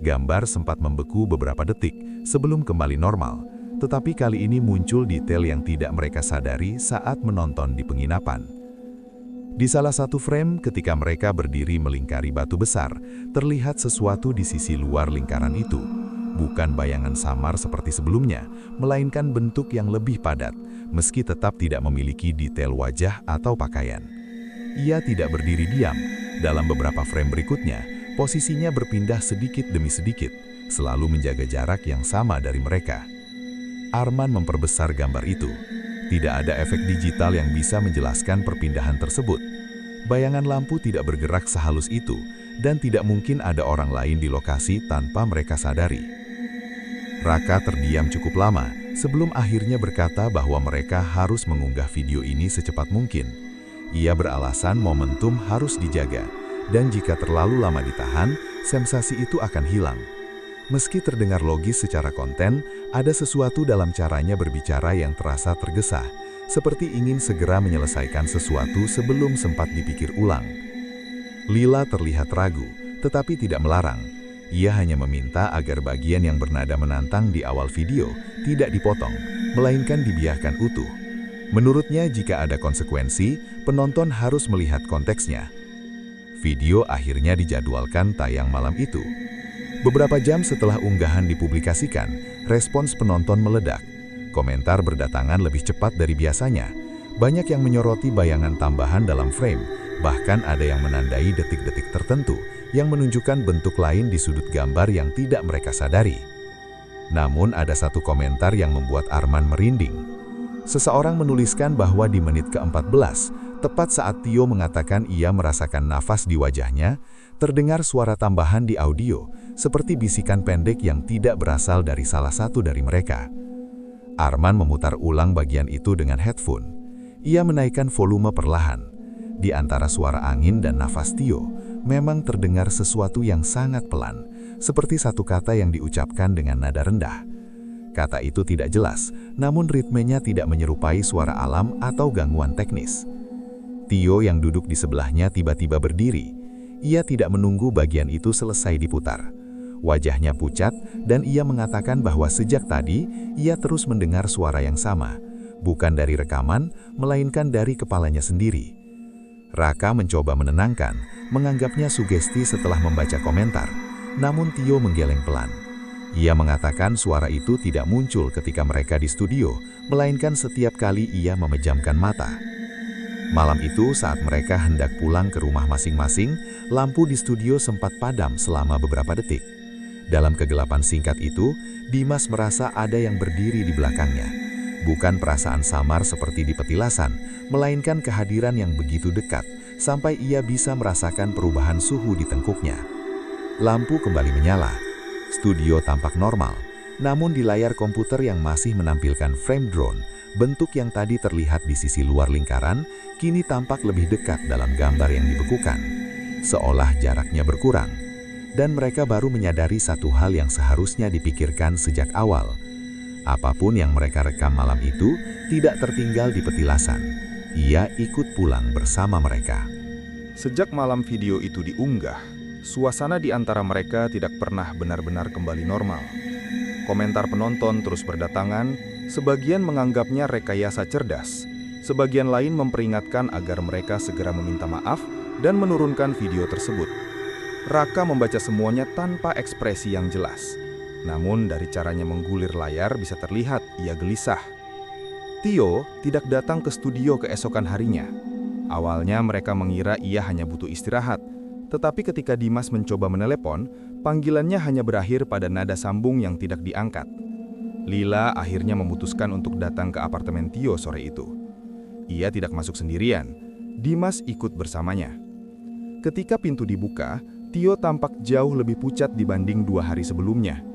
Gambar sempat membeku beberapa detik sebelum kembali normal, tetapi kali ini muncul detail yang tidak mereka sadari saat menonton di penginapan. Di salah satu frame, ketika mereka berdiri melingkari batu besar, terlihat sesuatu di sisi luar lingkaran itu. Bukan bayangan samar seperti sebelumnya, melainkan bentuk yang lebih padat, meski tetap tidak memiliki detail wajah atau pakaian. Ia tidak berdiri diam. Dalam beberapa frame berikutnya, posisinya berpindah sedikit demi sedikit, selalu menjaga jarak yang sama dari mereka. Arman memperbesar gambar itu. Tidak ada efek digital yang bisa menjelaskan perpindahan tersebut. Bayangan lampu tidak bergerak sehalus itu, dan tidak mungkin ada orang lain di lokasi tanpa mereka sadari. Raka terdiam cukup lama, sebelum akhirnya berkata bahwa mereka harus mengunggah video ini secepat mungkin. Ia beralasan momentum harus dijaga, dan jika terlalu lama ditahan, sensasi itu akan hilang. Meski terdengar logis secara konten, ada sesuatu dalam caranya berbicara yang terasa tergesa, seperti ingin segera menyelesaikan sesuatu sebelum sempat dipikir ulang. Lila terlihat ragu, tetapi tidak melarang. Ia hanya meminta agar bagian yang bernada menantang di awal video tidak dipotong, melainkan dibiarkan utuh. Menurutnya, jika ada konsekuensi, penonton harus melihat konteksnya. Video akhirnya dijadwalkan tayang malam itu. Beberapa jam setelah unggahan dipublikasikan, respons penonton meledak. Komentar berdatangan lebih cepat dari biasanya. Banyak yang menyoroti bayangan tambahan dalam frame, bahkan ada yang menandai detik-detik tertentu yang menunjukkan bentuk lain di sudut gambar yang tidak mereka sadari. Namun ada satu komentar yang membuat Arman merinding. Seseorang menuliskan bahwa di menit ke-14, tepat saat Tio mengatakan ia merasakan nafas di wajahnya, terdengar suara tambahan di audio, seperti bisikan pendek yang tidak berasal dari salah satu dari mereka. Arman memutar ulang bagian itu dengan headphone. Ia menaikkan volume perlahan. Di antara suara angin dan nafas Tio, memang terdengar sesuatu yang sangat pelan, seperti satu kata yang diucapkan dengan nada rendah. Kata itu tidak jelas, namun ritmenya tidak menyerupai suara alam atau gangguan teknis. Tio yang duduk di sebelahnya tiba-tiba berdiri. Ia tidak menunggu bagian itu selesai diputar. Wajahnya pucat, dan ia mengatakan bahwa sejak tadi, ia terus mendengar suara yang sama, bukan dari rekaman, melainkan dari kepalanya sendiri. Raka mencoba menenangkan, menganggapnya sugesti setelah membaca komentar, namun Tio menggeleng pelan. Ia mengatakan suara itu tidak muncul ketika mereka di studio, melainkan setiap kali ia memejamkan mata. Malam itu, saat mereka hendak pulang ke rumah masing-masing, lampu di studio sempat padam selama beberapa detik. Dalam kegelapan singkat itu, Dimas merasa ada yang berdiri di belakangnya. Bukan perasaan samar seperti di petilasan, melainkan kehadiran yang begitu dekat, sampai ia bisa merasakan perubahan suhu di tengkuknya. Lampu kembali menyala. Studio tampak normal, namun di layar komputer yang masih menampilkan frame drone, bentuk yang tadi terlihat di sisi luar lingkaran, kini tampak lebih dekat dalam gambar yang dibekukan. Seolah jaraknya berkurang. Dan mereka baru menyadari satu hal yang seharusnya dipikirkan sejak awal. Apapun yang mereka rekam malam itu tidak tertinggal di petilasan. Ia ikut pulang bersama mereka. Sejak malam video itu diunggah, suasana di antara mereka tidak pernah benar-benar kembali normal. Komentar penonton terus berdatangan, sebagian menganggapnya rekayasa cerdas, sebagian lain memperingatkan agar mereka segera meminta maaf dan menurunkan video tersebut. Raka membaca semuanya tanpa ekspresi yang jelas. Namun dari caranya menggulir layar bisa terlihat ia gelisah. Tio tidak datang ke studio keesokan harinya. Awalnya mereka mengira ia hanya butuh istirahat, tetapi ketika Dimas mencoba menelepon, panggilannya hanya berakhir pada nada sambung yang tidak diangkat. Lila akhirnya memutuskan untuk datang ke apartemen Tio sore itu. Ia tidak masuk sendirian, Dimas ikut bersamanya. Ketika pintu dibuka, Tio tampak jauh lebih pucat dibanding 2 hari sebelumnya.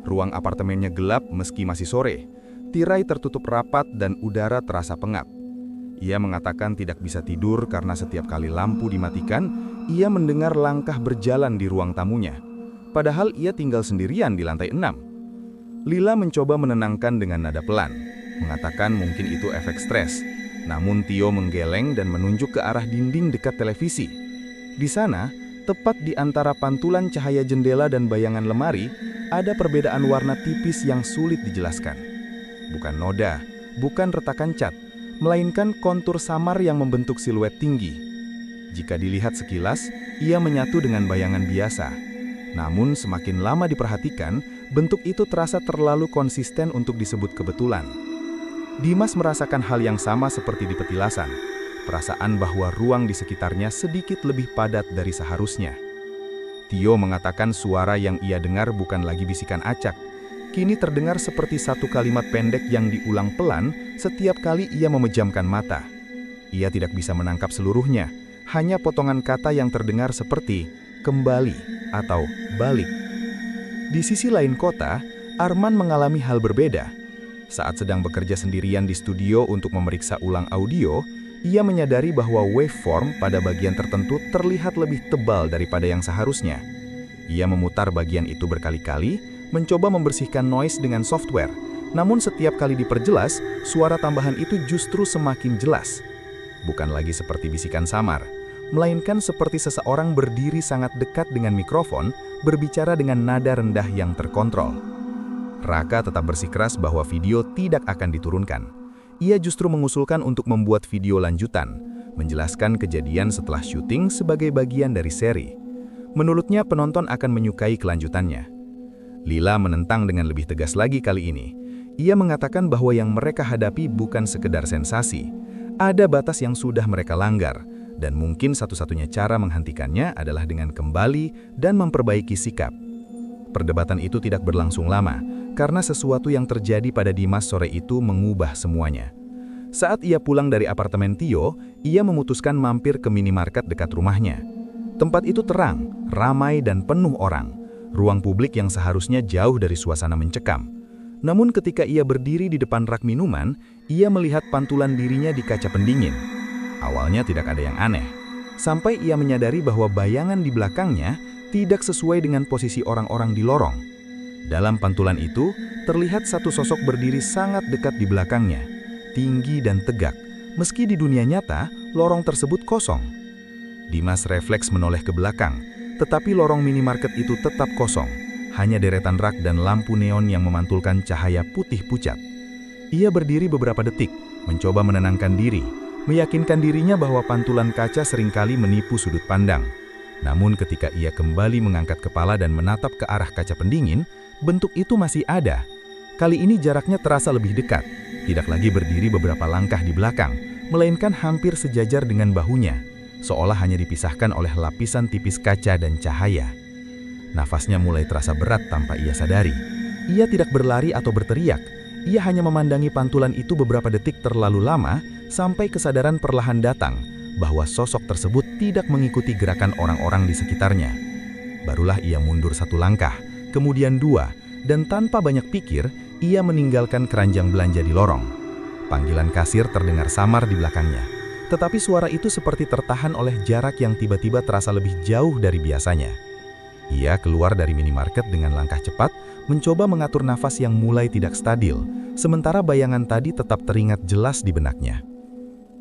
Ruang apartemennya gelap meski masih sore. Tirai tertutup rapat dan udara terasa pengap. Ia mengatakan tidak bisa tidur karena setiap kali lampu dimatikan, ia mendengar langkah berjalan di ruang tamunya. Padahal ia tinggal sendirian di lantai 6. Lila mencoba menenangkan dengan nada pelan, mengatakan mungkin itu efek stres. Namun Tio menggeleng dan menunjuk ke arah dinding dekat televisi. Di sana, tepat di antara pantulan cahaya jendela dan bayangan lemari, ada perbedaan warna tipis yang sulit dijelaskan. Bukan noda, bukan retakan cat, melainkan kontur samar yang membentuk siluet tinggi. Jika dilihat sekilas, ia menyatu dengan bayangan biasa. Namun semakin lama diperhatikan, bentuk itu terasa terlalu konsisten untuk disebut kebetulan. Dimas merasakan hal yang sama seperti di petilasan. Perasaan bahwa ruang di sekitarnya sedikit lebih padat dari seharusnya. Tio mengatakan suara yang ia dengar bukan lagi bisikan acak. Kini terdengar seperti satu kalimat pendek yang diulang pelan setiap kali ia memejamkan mata. Ia tidak bisa menangkap seluruhnya, hanya potongan kata yang terdengar seperti kembali atau balik. Di sisi lain kota, Arman mengalami hal berbeda. Saat sedang bekerja sendirian di studio untuk memeriksa ulang audio, ia menyadari bahwa waveform pada bagian tertentu terlihat lebih tebal daripada yang seharusnya. Ia memutar bagian itu berkali-kali, mencoba membersihkan noise dengan software. Namun setiap kali diperjelas, suara tambahan itu justru semakin jelas. Bukan lagi seperti bisikan samar, melainkan seperti seseorang berdiri sangat dekat dengan mikrofon, berbicara dengan nada rendah yang terkontrol. Raka tetap bersikeras bahwa video tidak akan diturunkan. Ia justru mengusulkan untuk membuat video lanjutan, menjelaskan kejadian setelah syuting sebagai bagian dari seri. Menurutnya penonton akan menyukai kelanjutannya. Lila menentang dengan lebih tegas lagi kali ini. Ia mengatakan bahwa yang mereka hadapi bukan sekedar sensasi. Ada batas yang sudah mereka langgar, dan mungkin satu-satunya cara menghentikannya adalah dengan kembali dan memperbaiki sikap. Perdebatan itu tidak berlangsung lama, karena sesuatu yang terjadi pada Dimas sore itu mengubah semuanya. Saat ia pulang dari apartemen Tio, ia memutuskan mampir ke minimarket dekat rumahnya. Tempat itu terang, ramai dan penuh orang. Ruang publik yang seharusnya jauh dari suasana mencekam. Namun ketika ia berdiri di depan rak minuman, ia melihat pantulan dirinya di kaca pendingin. Awalnya tidak ada yang aneh, sampai ia menyadari bahwa bayangan di belakangnya tidak sesuai dengan posisi orang-orang di lorong. Dalam pantulan itu, terlihat satu sosok berdiri sangat dekat di belakangnya, tinggi dan tegak, meski di dunia nyata, lorong tersebut kosong. Dimas refleks menoleh ke belakang, tetapi lorong minimarket itu tetap kosong, hanya deretan rak dan lampu neon yang memantulkan cahaya putih pucat. Ia berdiri beberapa detik, mencoba menenangkan diri, meyakinkan dirinya bahwa pantulan kaca seringkali menipu sudut pandang. Namun ketika ia kembali mengangkat kepala dan menatap ke arah kaca pendingin, bentuk itu masih ada. Kali ini jaraknya terasa lebih dekat, tidak lagi berdiri beberapa langkah di belakang, melainkan hampir sejajar dengan bahunya, seolah hanya dipisahkan oleh lapisan tipis kaca dan cahaya. Nafasnya mulai terasa berat tanpa ia sadari. Ia tidak berlari atau berteriak, ia hanya memandangi pantulan itu beberapa detik terlalu lama, sampai kesadaran perlahan datang, bahwa sosok tersebut tidak mengikuti gerakan orang-orang di sekitarnya. Barulah ia mundur satu langkah, kemudian 2, dan tanpa banyak pikir, ia meninggalkan keranjang belanja di lorong. Panggilan kasir terdengar samar di belakangnya, tetapi suara itu seperti tertahan oleh jarak yang tiba-tiba terasa lebih jauh dari biasanya. Ia keluar dari minimarket dengan langkah cepat, mencoba mengatur nafas yang mulai tidak stabil, sementara bayangan tadi tetap teringat jelas di benaknya.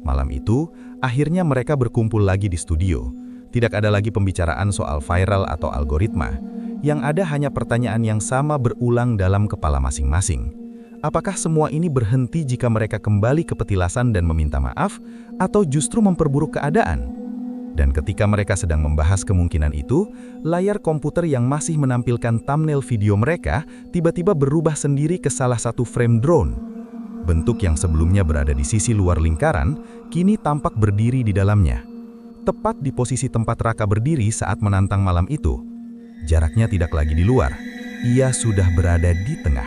Malam itu, akhirnya mereka berkumpul lagi di studio. Tidak ada lagi pembicaraan soal viral atau algoritma. Yang ada hanya pertanyaan yang sama berulang dalam kepala masing-masing. Apakah semua ini berhenti jika mereka kembali ke petilasan dan meminta maaf, atau justru memperburuk keadaan? Dan ketika mereka sedang membahas kemungkinan itu, layar komputer yang masih menampilkan thumbnail video mereka tiba-tiba berubah sendiri ke salah satu frame drone. Bentuk yang sebelumnya berada di sisi luar lingkaran, kini tampak berdiri di dalamnya. Tepat di posisi tempat Raka berdiri saat menantang malam itu. Jaraknya tidak lagi di luar, ia sudah berada di tengah.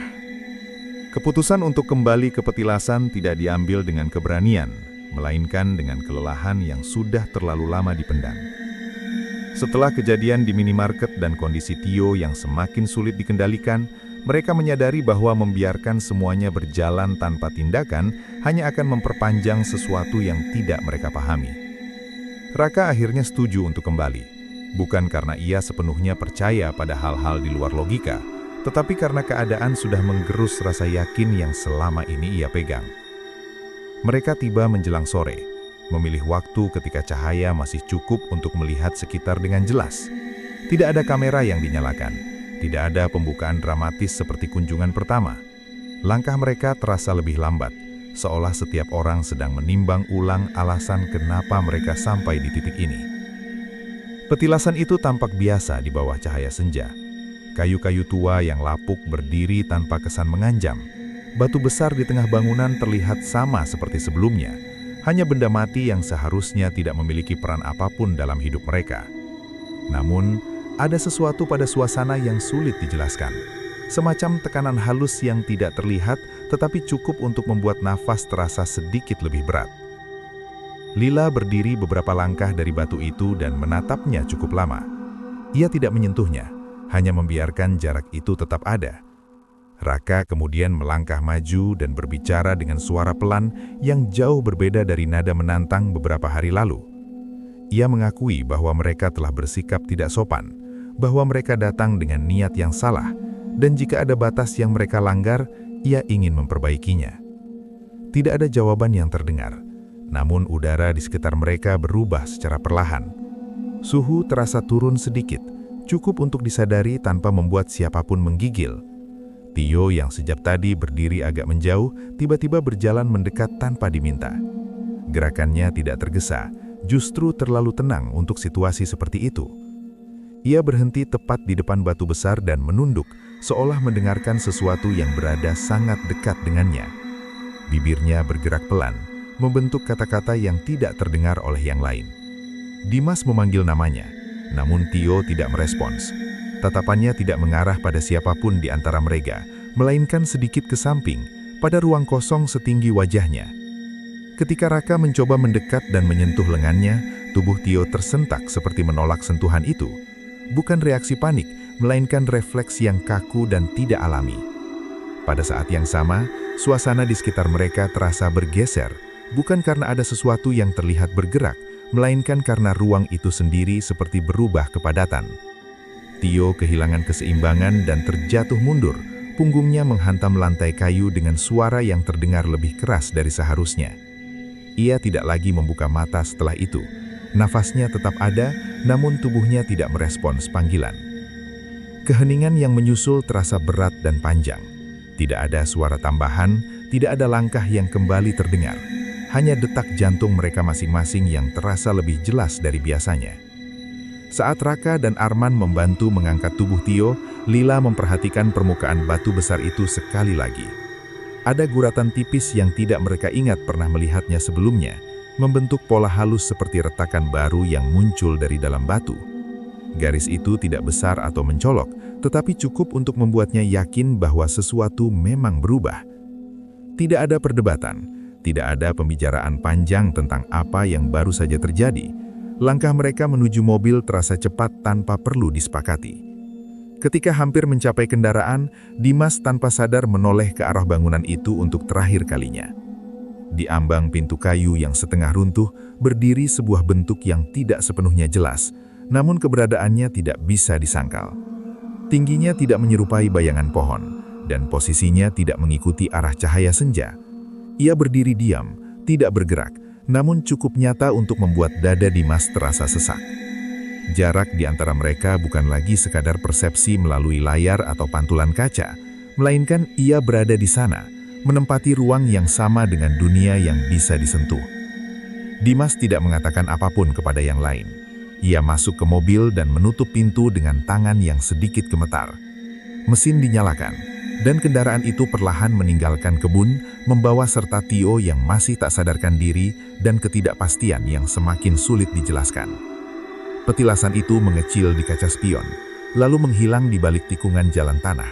Keputusan untuk kembali ke petilasan tidak diambil dengan keberanian, melainkan dengan kelelahan yang sudah terlalu lama dipendam. Setelah kejadian di minimarket dan kondisi Tio yang semakin sulit dikendalikan, mereka menyadari bahwa membiarkan semuanya berjalan tanpa tindakan hanya akan memperpanjang sesuatu yang tidak mereka pahami. Raka akhirnya setuju untuk kembali, bukan karena ia sepenuhnya percaya pada hal-hal di luar logika, tetapi karena keadaan sudah menggerus rasa yakin yang selama ini ia pegang. Mereka tiba menjelang sore, memilih waktu ketika cahaya masih cukup untuk melihat sekitar dengan jelas. Tidak ada kamera yang dinyalakan, tidak ada pembukaan dramatis seperti kunjungan pertama. Langkah mereka terasa lebih lambat, seolah setiap orang sedang menimbang ulang alasan kenapa mereka sampai di titik ini. Petilasan itu tampak biasa di bawah cahaya senja. Kayu-kayu tua yang lapuk berdiri tanpa kesan menganjam. Batu besar di tengah bangunan terlihat sama seperti sebelumnya, hanya benda mati yang seharusnya tidak memiliki peran apapun dalam hidup mereka. Namun, ada sesuatu pada suasana yang sulit dijelaskan. Semacam tekanan halus yang tidak terlihat, tetapi cukup untuk membuat nafas terasa sedikit lebih berat. Lila berdiri beberapa langkah dari batu itu dan menatapnya cukup lama. Ia tidak menyentuhnya, hanya membiarkan jarak itu tetap ada. Raka kemudian melangkah maju dan berbicara dengan suara pelan yang jauh berbeda dari nada menantang beberapa hari lalu. Ia mengakui bahwa mereka telah bersikap tidak sopan, bahwa mereka datang dengan niat yang salah, dan jika ada batas yang mereka langgar, ia ingin memperbaikinya. Tidak ada jawaban yang terdengar, namun udara di sekitar mereka berubah secara perlahan. Suhu terasa turun sedikit, cukup untuk disadari tanpa membuat siapapun menggigil. Tio yang sejak tadi berdiri agak menjauh, tiba-tiba berjalan mendekat tanpa diminta. Gerakannya tidak tergesa, justru terlalu tenang untuk situasi seperti itu. Ia berhenti tepat di depan batu besar dan menunduk, seolah mendengarkan sesuatu yang berada sangat dekat dengannya. Bibirnya bergerak pelan, membentuk kata-kata yang tidak terdengar oleh yang lain. Dimas memanggil namanya, namun Tio tidak merespons. Tatapannya tidak mengarah pada siapapun di antara mereka, melainkan sedikit ke samping, pada ruang kosong setinggi wajahnya. Ketika Raka mencoba mendekat dan menyentuh lengannya, tubuh Tio tersentak seperti menolak sentuhan itu. Bukan reaksi panik, melainkan refleks yang kaku dan tidak alami. Pada saat yang sama, suasana di sekitar mereka terasa bergeser, bukan karena ada sesuatu yang terlihat bergerak, melainkan karena ruang itu sendiri seperti berubah kepadatan. Tio kehilangan keseimbangan dan terjatuh mundur, punggungnya menghantam lantai kayu dengan suara yang terdengar lebih keras dari seharusnya. Ia tidak lagi membuka mata setelah itu. Nafasnya tetap ada, namun tubuhnya tidak merespons panggilan. Keheningan yang menyusul terasa berat dan panjang. Tidak ada suara tambahan, tidak ada langkah yang kembali terdengar. Hanya detak jantung mereka masing-masing yang terasa lebih jelas dari biasanya. Saat Raka dan Arman membantu mengangkat tubuh Tio, Lila memperhatikan permukaan batu besar itu sekali lagi. Ada guratan tipis yang tidak mereka ingat pernah melihatnya sebelumnya, membentuk pola halus seperti retakan baru yang muncul dari dalam batu. Garis itu tidak besar atau mencolok, tetapi cukup untuk membuatnya yakin bahwa sesuatu memang berubah. Tidak ada perdebatan, tidak ada pembicaraan panjang tentang apa yang baru saja terjadi. Langkah mereka menuju mobil terasa cepat tanpa perlu disepakati. Ketika hampir mencapai kendaraan, Dimas tanpa sadar menoleh ke arah bangunan itu untuk terakhir kalinya. Di ambang pintu kayu yang setengah runtuh, berdiri sebuah bentuk yang tidak sepenuhnya jelas, namun keberadaannya tidak bisa disangkal. Tingginya tidak menyerupai bayangan pohon, dan posisinya tidak mengikuti arah cahaya senja. Ia berdiri diam, tidak bergerak, namun cukup nyata untuk membuat dada Dimas terasa sesak. Jarak di antara mereka bukan lagi sekadar persepsi melalui layar atau pantulan kaca, melainkan ia berada di sana, menempati ruang yang sama dengan dunia yang bisa disentuh. Dimas tidak mengatakan apapun kepada yang lain. Ia masuk ke mobil dan menutup pintu dengan tangan yang sedikit gemetar. Mesin dinyalakan, dan kendaraan itu perlahan meninggalkan kebun, membawa serta Tio yang masih tak sadarkan diri dan ketidakpastian yang semakin sulit dijelaskan. Petilasan itu mengecil di kaca spion, lalu menghilang di balik tikungan jalan tanah.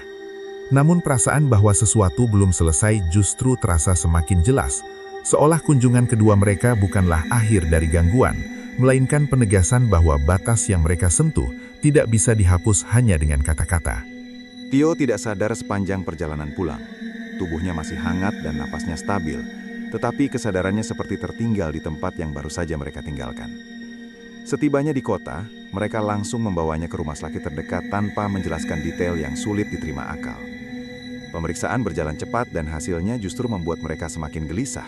Namun perasaan bahwa sesuatu belum selesai justru terasa semakin jelas, seolah kunjungan kedua mereka bukanlah akhir dari gangguan, melainkan penegasan bahwa batas yang mereka sentuh tidak bisa dihapus hanya dengan kata-kata. Tio tidak sadar sepanjang perjalanan pulang. Tubuhnya masih hangat dan napasnya stabil, tetapi kesadarannya seperti tertinggal di tempat yang baru saja mereka tinggalkan. Setibanya di kota, mereka langsung membawanya ke rumah sakit terdekat tanpa menjelaskan detail yang sulit diterima akal. Pemeriksaan berjalan cepat dan hasilnya justru membuat mereka semakin gelisah.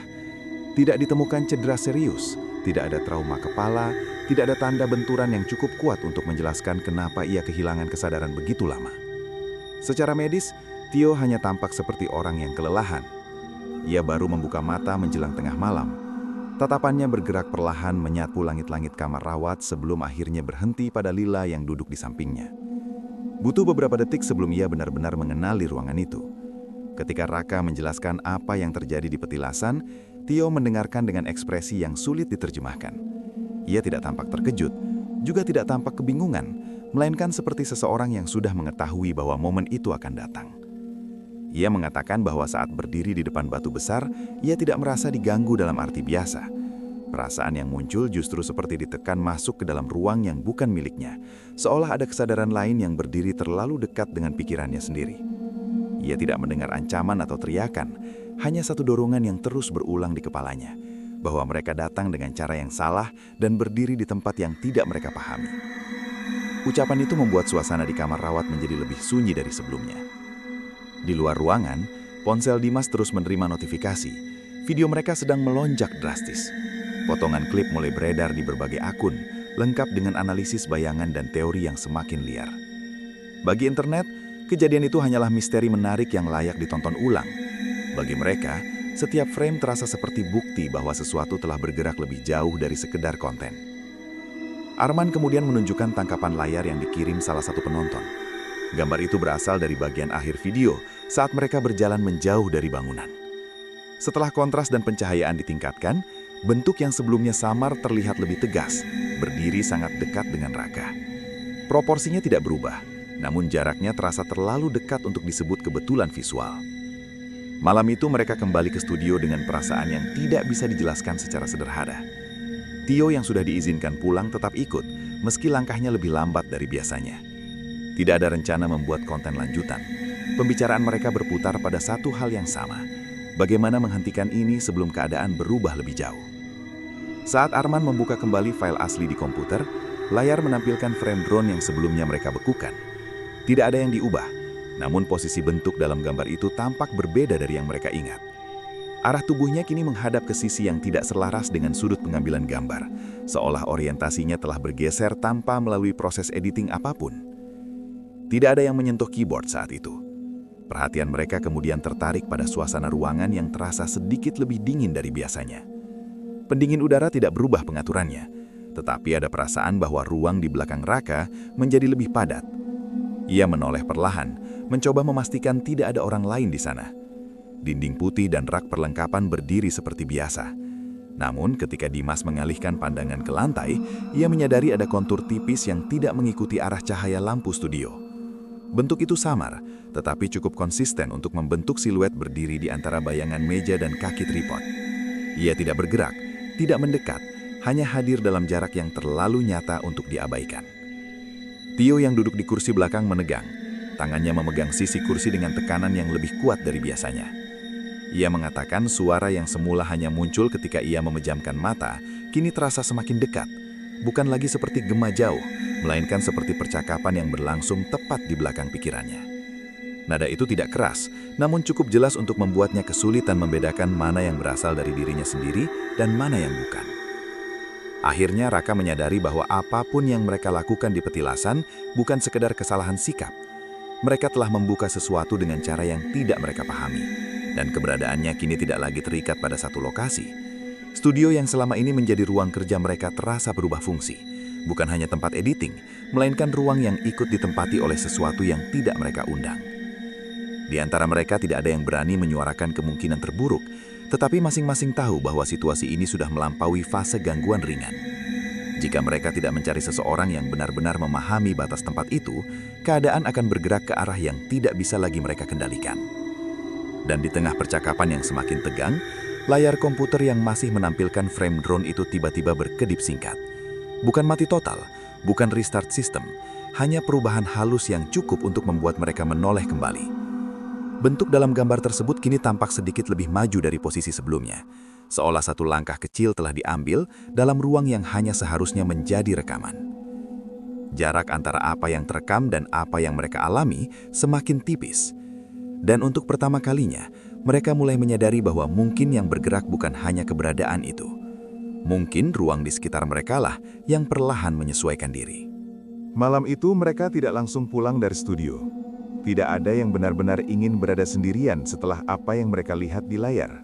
Tidak ditemukan cedera serius, tidak ada trauma kepala, tidak ada tanda benturan yang cukup kuat untuk menjelaskan kenapa ia kehilangan kesadaran begitu lama. Secara medis, Tio hanya tampak seperti orang yang kelelahan. Ia baru membuka mata menjelang tengah malam. Tatapannya bergerak perlahan menyapu langit-langit kamar rawat sebelum akhirnya berhenti pada Lila yang duduk di sampingnya. Butuh beberapa detik sebelum ia benar-benar mengenali ruangan itu. Ketika Raka menjelaskan apa yang terjadi di petilasan, Tio mendengarkan dengan ekspresi yang sulit diterjemahkan. Ia tidak tampak terkejut, juga tidak tampak kebingungan, melainkan seperti seseorang yang sudah mengetahui bahwa momen itu akan datang. Ia mengatakan bahwa saat berdiri di depan batu besar, ia tidak merasa diganggu dalam arti biasa. Perasaan yang muncul justru seperti ditekan masuk ke dalam ruang yang bukan miliknya, seolah ada kesadaran lain yang berdiri terlalu dekat dengan pikirannya sendiri. Ia tidak mendengar ancaman atau teriakan, hanya satu dorongan yang terus berulang di kepalanya, bahwa mereka datang dengan cara yang salah dan berdiri di tempat yang tidak mereka pahami. Ucapan itu membuat suasana di kamar rawat menjadi lebih sunyi dari sebelumnya. Di luar ruangan, ponsel Dimas terus menerima notifikasi. Video mereka sedang melonjak drastis. Potongan klip mulai beredar di berbagai akun, lengkap dengan analisis bayangan dan teori yang semakin liar. Bagi internet, kejadian itu hanyalah misteri menarik yang layak ditonton ulang. Bagi mereka, setiap frame terasa seperti bukti bahwa sesuatu telah bergerak lebih jauh dari sekedar konten. Arman kemudian menunjukkan tangkapan layar yang dikirim salah satu penonton. Gambar itu berasal dari bagian akhir video saat mereka berjalan menjauh dari bangunan. Setelah kontras dan pencahayaan ditingkatkan, bentuk yang sebelumnya samar terlihat lebih tegas, berdiri sangat dekat dengan Raka. Proporsinya tidak berubah, namun jaraknya terasa terlalu dekat untuk disebut kebetulan visual. Malam itu mereka kembali ke studio dengan perasaan yang tidak bisa dijelaskan secara sederhana. Tio yang sudah diizinkan pulang tetap ikut, meski langkahnya lebih lambat dari biasanya. Tidak ada rencana membuat konten lanjutan. Pembicaraan mereka berputar pada satu hal yang sama. Bagaimana menghentikan ini sebelum keadaan berubah lebih jauh. Saat Arman membuka kembali file asli di komputer, layar menampilkan frame drone yang sebelumnya mereka bekukan. Tidak ada yang diubah, namun posisi bentuk dalam gambar itu tampak berbeda dari yang mereka ingat. Arah tubuhnya kini menghadap ke sisi yang tidak selaras dengan sudut pengambilan gambar, seolah orientasinya telah bergeser tanpa melalui proses editing apapun. Tidak ada yang menyentuh keyboard saat itu. Perhatian mereka kemudian tertarik pada suasana ruangan yang terasa sedikit lebih dingin dari biasanya. Pendingin udara tidak berubah pengaturannya, tetapi ada perasaan bahwa ruang di belakang Raka menjadi lebih padat. Ia menoleh perlahan, mencoba memastikan tidak ada orang lain di sana. Dinding putih dan rak perlengkapan berdiri seperti biasa. Namun ketika Dimas mengalihkan pandangan ke lantai, ia menyadari ada kontur tipis yang tidak mengikuti arah cahaya lampu studio. Bentuk itu samar, tetapi cukup konsisten untuk membentuk siluet berdiri di antara bayangan meja dan kaki tripod. Ia tidak bergerak, tidak mendekat, hanya hadir dalam jarak yang terlalu nyata untuk diabaikan. Tio yang duduk di kursi belakang menegang, tangannya memegang sisi kursi dengan tekanan yang lebih kuat dari biasanya. Ia mengatakan suara yang semula hanya muncul ketika ia memejamkan mata, kini terasa semakin dekat. Bukan lagi seperti gema jauh, melainkan seperti percakapan yang berlangsung tepat di belakang pikirannya. Nada itu tidak keras, namun cukup jelas untuk membuatnya kesulitan membedakan mana yang berasal dari dirinya sendiri dan mana yang bukan. Akhirnya Raka menyadari bahwa apapun yang mereka lakukan di petilasan bukan sekedar kesalahan sikap. Mereka telah membuka sesuatu dengan cara yang tidak mereka pahami, dan keberadaannya kini tidak lagi terikat pada satu lokasi. Studio yang selama ini menjadi ruang kerja mereka terasa berubah fungsi. Bukan hanya tempat editing, melainkan ruang yang ikut ditempati oleh sesuatu yang tidak mereka undang. Di antara mereka tidak ada yang berani menyuarakan kemungkinan terburuk, tetapi masing-masing tahu bahwa situasi ini sudah melampaui fase gangguan ringan. Jika mereka tidak mencari seseorang yang benar-benar memahami batas tempat itu, keadaan akan bergerak ke arah yang tidak bisa lagi mereka kendalikan. Dan di tengah percakapan yang semakin tegang, layar komputer yang masih menampilkan frame drone itu tiba-tiba berkedip singkat. Bukan mati total, bukan restart sistem, hanya perubahan halus yang cukup untuk membuat mereka menoleh kembali. Bentuk dalam gambar tersebut kini tampak sedikit lebih maju dari posisi sebelumnya, seolah satu langkah kecil telah diambil dalam ruang yang hanya seharusnya menjadi rekaman. Jarak antara apa yang terekam dan apa yang mereka alami semakin tipis. Dan untuk pertama kalinya, mereka mulai menyadari bahwa mungkin yang bergerak bukan hanya keberadaan itu. Mungkin ruang di sekitar mereka lah yang perlahan menyesuaikan diri. Malam itu mereka tidak langsung pulang dari studio. Tidak ada yang benar-benar ingin berada sendirian setelah apa yang mereka lihat di layar.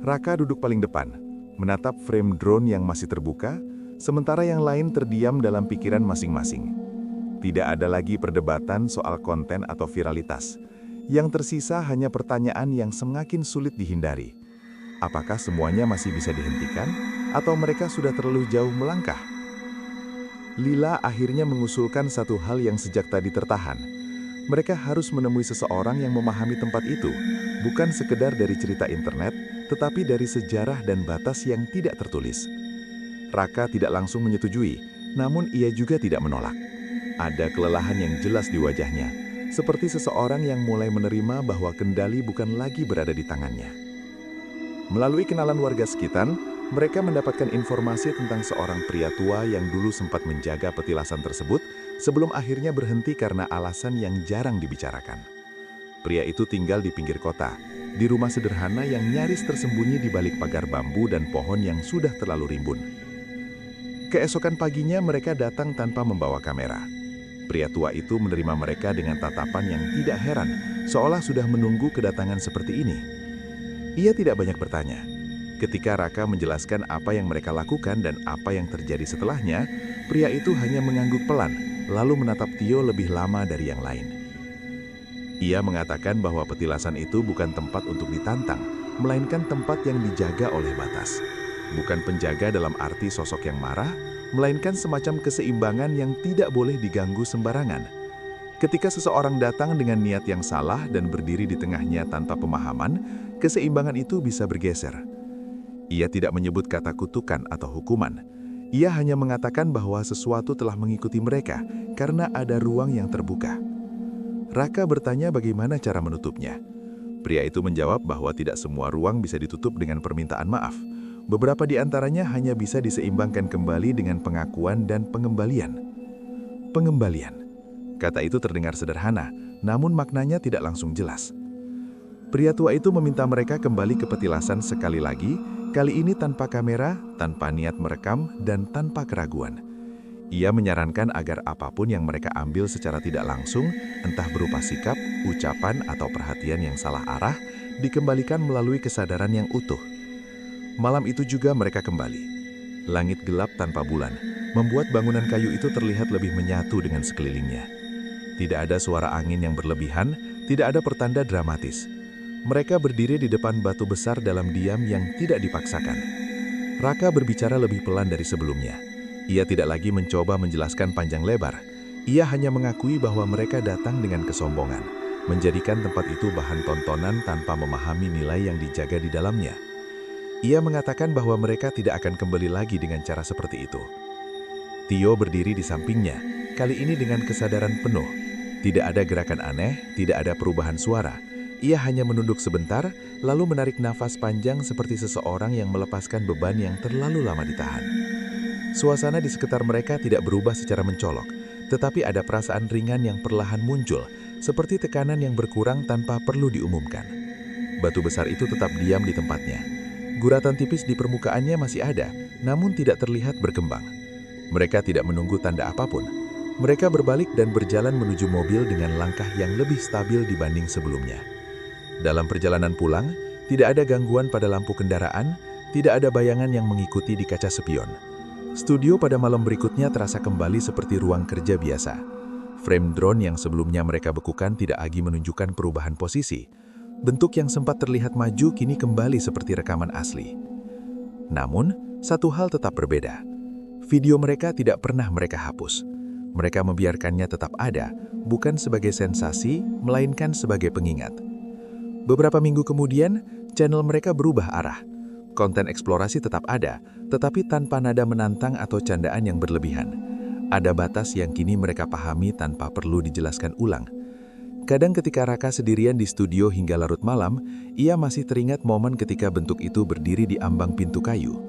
Raka duduk paling depan, menatap frame drone yang masih terbuka, sementara yang lain terdiam dalam pikiran masing-masing. Tidak ada lagi perdebatan soal konten atau viralitas. Yang tersisa hanya pertanyaan yang semakin sulit dihindari. Apakah semuanya masih bisa dihentikan, atau mereka sudah terlalu jauh melangkah? Lila akhirnya mengusulkan satu hal yang sejak tadi tertahan. Mereka harus menemui seseorang yang memahami tempat itu, bukan sekedar dari cerita internet, tetapi dari sejarah dan batas yang tidak tertulis. Raka tidak langsung menyetujui, namun ia juga tidak menolak. Ada kelelahan yang jelas di wajahnya, seperti seseorang yang mulai menerima bahwa kendali bukan lagi berada di tangannya. Melalui kenalan warga sekitar, mereka mendapatkan informasi tentang seorang pria tua yang dulu sempat menjaga petilasan tersebut sebelum akhirnya berhenti karena alasan yang jarang dibicarakan. Pria itu tinggal di pinggir kota, di rumah sederhana yang nyaris tersembunyi di balik pagar bambu dan pohon yang sudah terlalu rimbun. Keesokan paginya mereka datang tanpa membawa kamera. Pria tua itu menerima mereka dengan tatapan yang tidak heran, seolah sudah menunggu kedatangan seperti ini. Ia tidak banyak bertanya. Ketika Raka menjelaskan apa yang mereka lakukan dan apa yang terjadi setelahnya, pria itu hanya mengangguk pelan, lalu menatap Tio lebih lama dari yang lain. Ia mengatakan bahwa petilasan itu bukan tempat untuk ditantang, melainkan tempat yang dijaga oleh batas. Bukan penjaga dalam arti sosok yang marah, melainkan semacam keseimbangan yang tidak boleh diganggu sembarangan. Ketika seseorang datang dengan niat yang salah dan berdiri di tengahnya tanpa pemahaman, keseimbangan itu bisa bergeser. Ia tidak menyebut kata kutukan atau hukuman. Ia hanya mengatakan bahwa sesuatu telah mengikuti mereka karena ada ruang yang terbuka. Raka bertanya bagaimana cara menutupnya. Pria itu menjawab bahwa tidak semua ruang bisa ditutup dengan permintaan maaf. Beberapa di antaranya hanya bisa diseimbangkan kembali dengan pengakuan dan pengembalian. Pengembalian. Kata itu terdengar sederhana, namun maknanya tidak langsung jelas. Pria tua itu meminta mereka kembali ke petilasan sekali lagi, kali ini tanpa kamera, tanpa niat merekam, dan tanpa keraguan. Ia menyarankan agar apapun yang mereka ambil secara tidak langsung, entah berupa sikap, ucapan, atau perhatian yang salah arah, dikembalikan melalui kesadaran yang utuh. Malam itu juga mereka kembali. Langit gelap tanpa bulan, membuat bangunan kayu itu terlihat lebih menyatu dengan sekelilingnya. Tidak ada suara angin yang berlebihan, tidak ada pertanda dramatis. Mereka berdiri di depan batu besar dalam diam yang tidak dipaksakan. Raka berbicara lebih pelan dari sebelumnya. Ia tidak lagi mencoba menjelaskan panjang lebar. Ia hanya mengakui bahwa mereka datang dengan kesombongan, menjadikan tempat itu bahan tontonan tanpa memahami nilai yang dijaga di dalamnya. Ia mengatakan bahwa mereka tidak akan kembali lagi dengan cara seperti itu. Tio berdiri di sampingnya, kali ini dengan kesadaran penuh. Tidak ada gerakan aneh, tidak ada perubahan suara. Ia hanya menunduk sebentar, lalu menarik nafas panjang seperti seseorang yang melepaskan beban yang terlalu lama ditahan. Suasana di sekitar mereka tidak berubah secara mencolok, tetapi ada perasaan ringan yang perlahan muncul, seperti tekanan yang berkurang tanpa perlu diumumkan. Batu besar itu tetap diam di tempatnya. Guratan tipis di permukaannya masih ada, namun tidak terlihat berkembang. Mereka tidak menunggu tanda apapun. Mereka berbalik dan berjalan menuju mobil dengan langkah yang lebih stabil dibanding sebelumnya. Dalam perjalanan pulang, tidak ada gangguan pada lampu kendaraan, tidak ada bayangan yang mengikuti di kaca spion. Studio pada malam berikutnya terasa kembali seperti ruang kerja biasa. Frame drone yang sebelumnya mereka bekukan tidak lagi menunjukkan perubahan posisi. Bentuk yang sempat terlihat maju kini kembali seperti rekaman asli. Namun, satu hal tetap berbeda. Video mereka tidak pernah mereka hapus. Mereka membiarkannya tetap ada, bukan sebagai sensasi, melainkan sebagai pengingat. Beberapa minggu kemudian, channel mereka berubah arah. Konten eksplorasi tetap ada, tetapi tanpa nada menantang atau candaan yang berlebihan. Ada batas yang kini mereka pahami tanpa perlu dijelaskan ulang. Kadang ketika Raka sendirian di studio hingga larut malam, ia masih teringat momen ketika bentuk itu berdiri di ambang pintu kayu.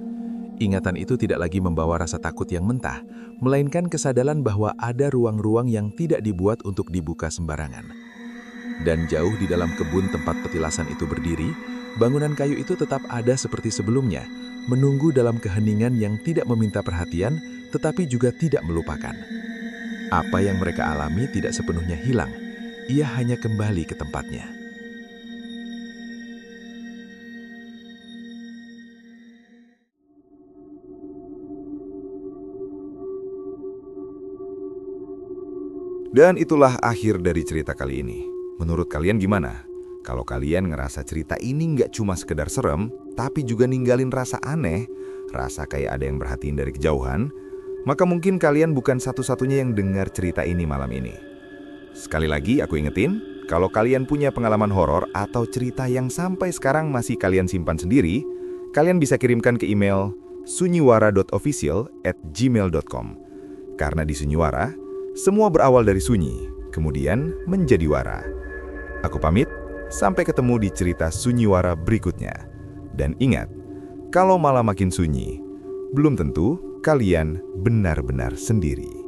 Ingatan itu tidak lagi membawa rasa takut yang mentah, melainkan kesadaran bahwa ada ruang-ruang yang tidak dibuat untuk dibuka sembarangan. Dan jauh di dalam kebun tempat petilasan itu berdiri, bangunan kayu itu tetap ada seperti sebelumnya, menunggu dalam keheningan yang tidak meminta perhatian, tetapi juga tidak melupakan. Apa yang mereka alami tidak sepenuhnya hilang. Ia hanya kembali ke tempatnya. Dan itulah akhir dari cerita kali ini. Menurut kalian gimana? Kalau kalian ngerasa cerita ini nggak cuma sekedar serem, tapi juga ninggalin rasa aneh, rasa kayak ada yang merhatiin dari kejauhan, maka mungkin kalian bukan satu-satunya yang dengar cerita ini malam ini. Sekali lagi aku ingetin, kalau kalian punya pengalaman horor atau cerita yang sampai sekarang masih kalian simpan sendiri, kalian bisa kirimkan ke email sunyiwara.official@gmail.com. Karena di Sunyiwara, semua berawal dari sunyi, kemudian menjadi wara. Aku pamit, sampai ketemu di cerita Sunyiwara berikutnya. Dan ingat, kalau malam makin sunyi, belum tentu kalian benar-benar sendiri.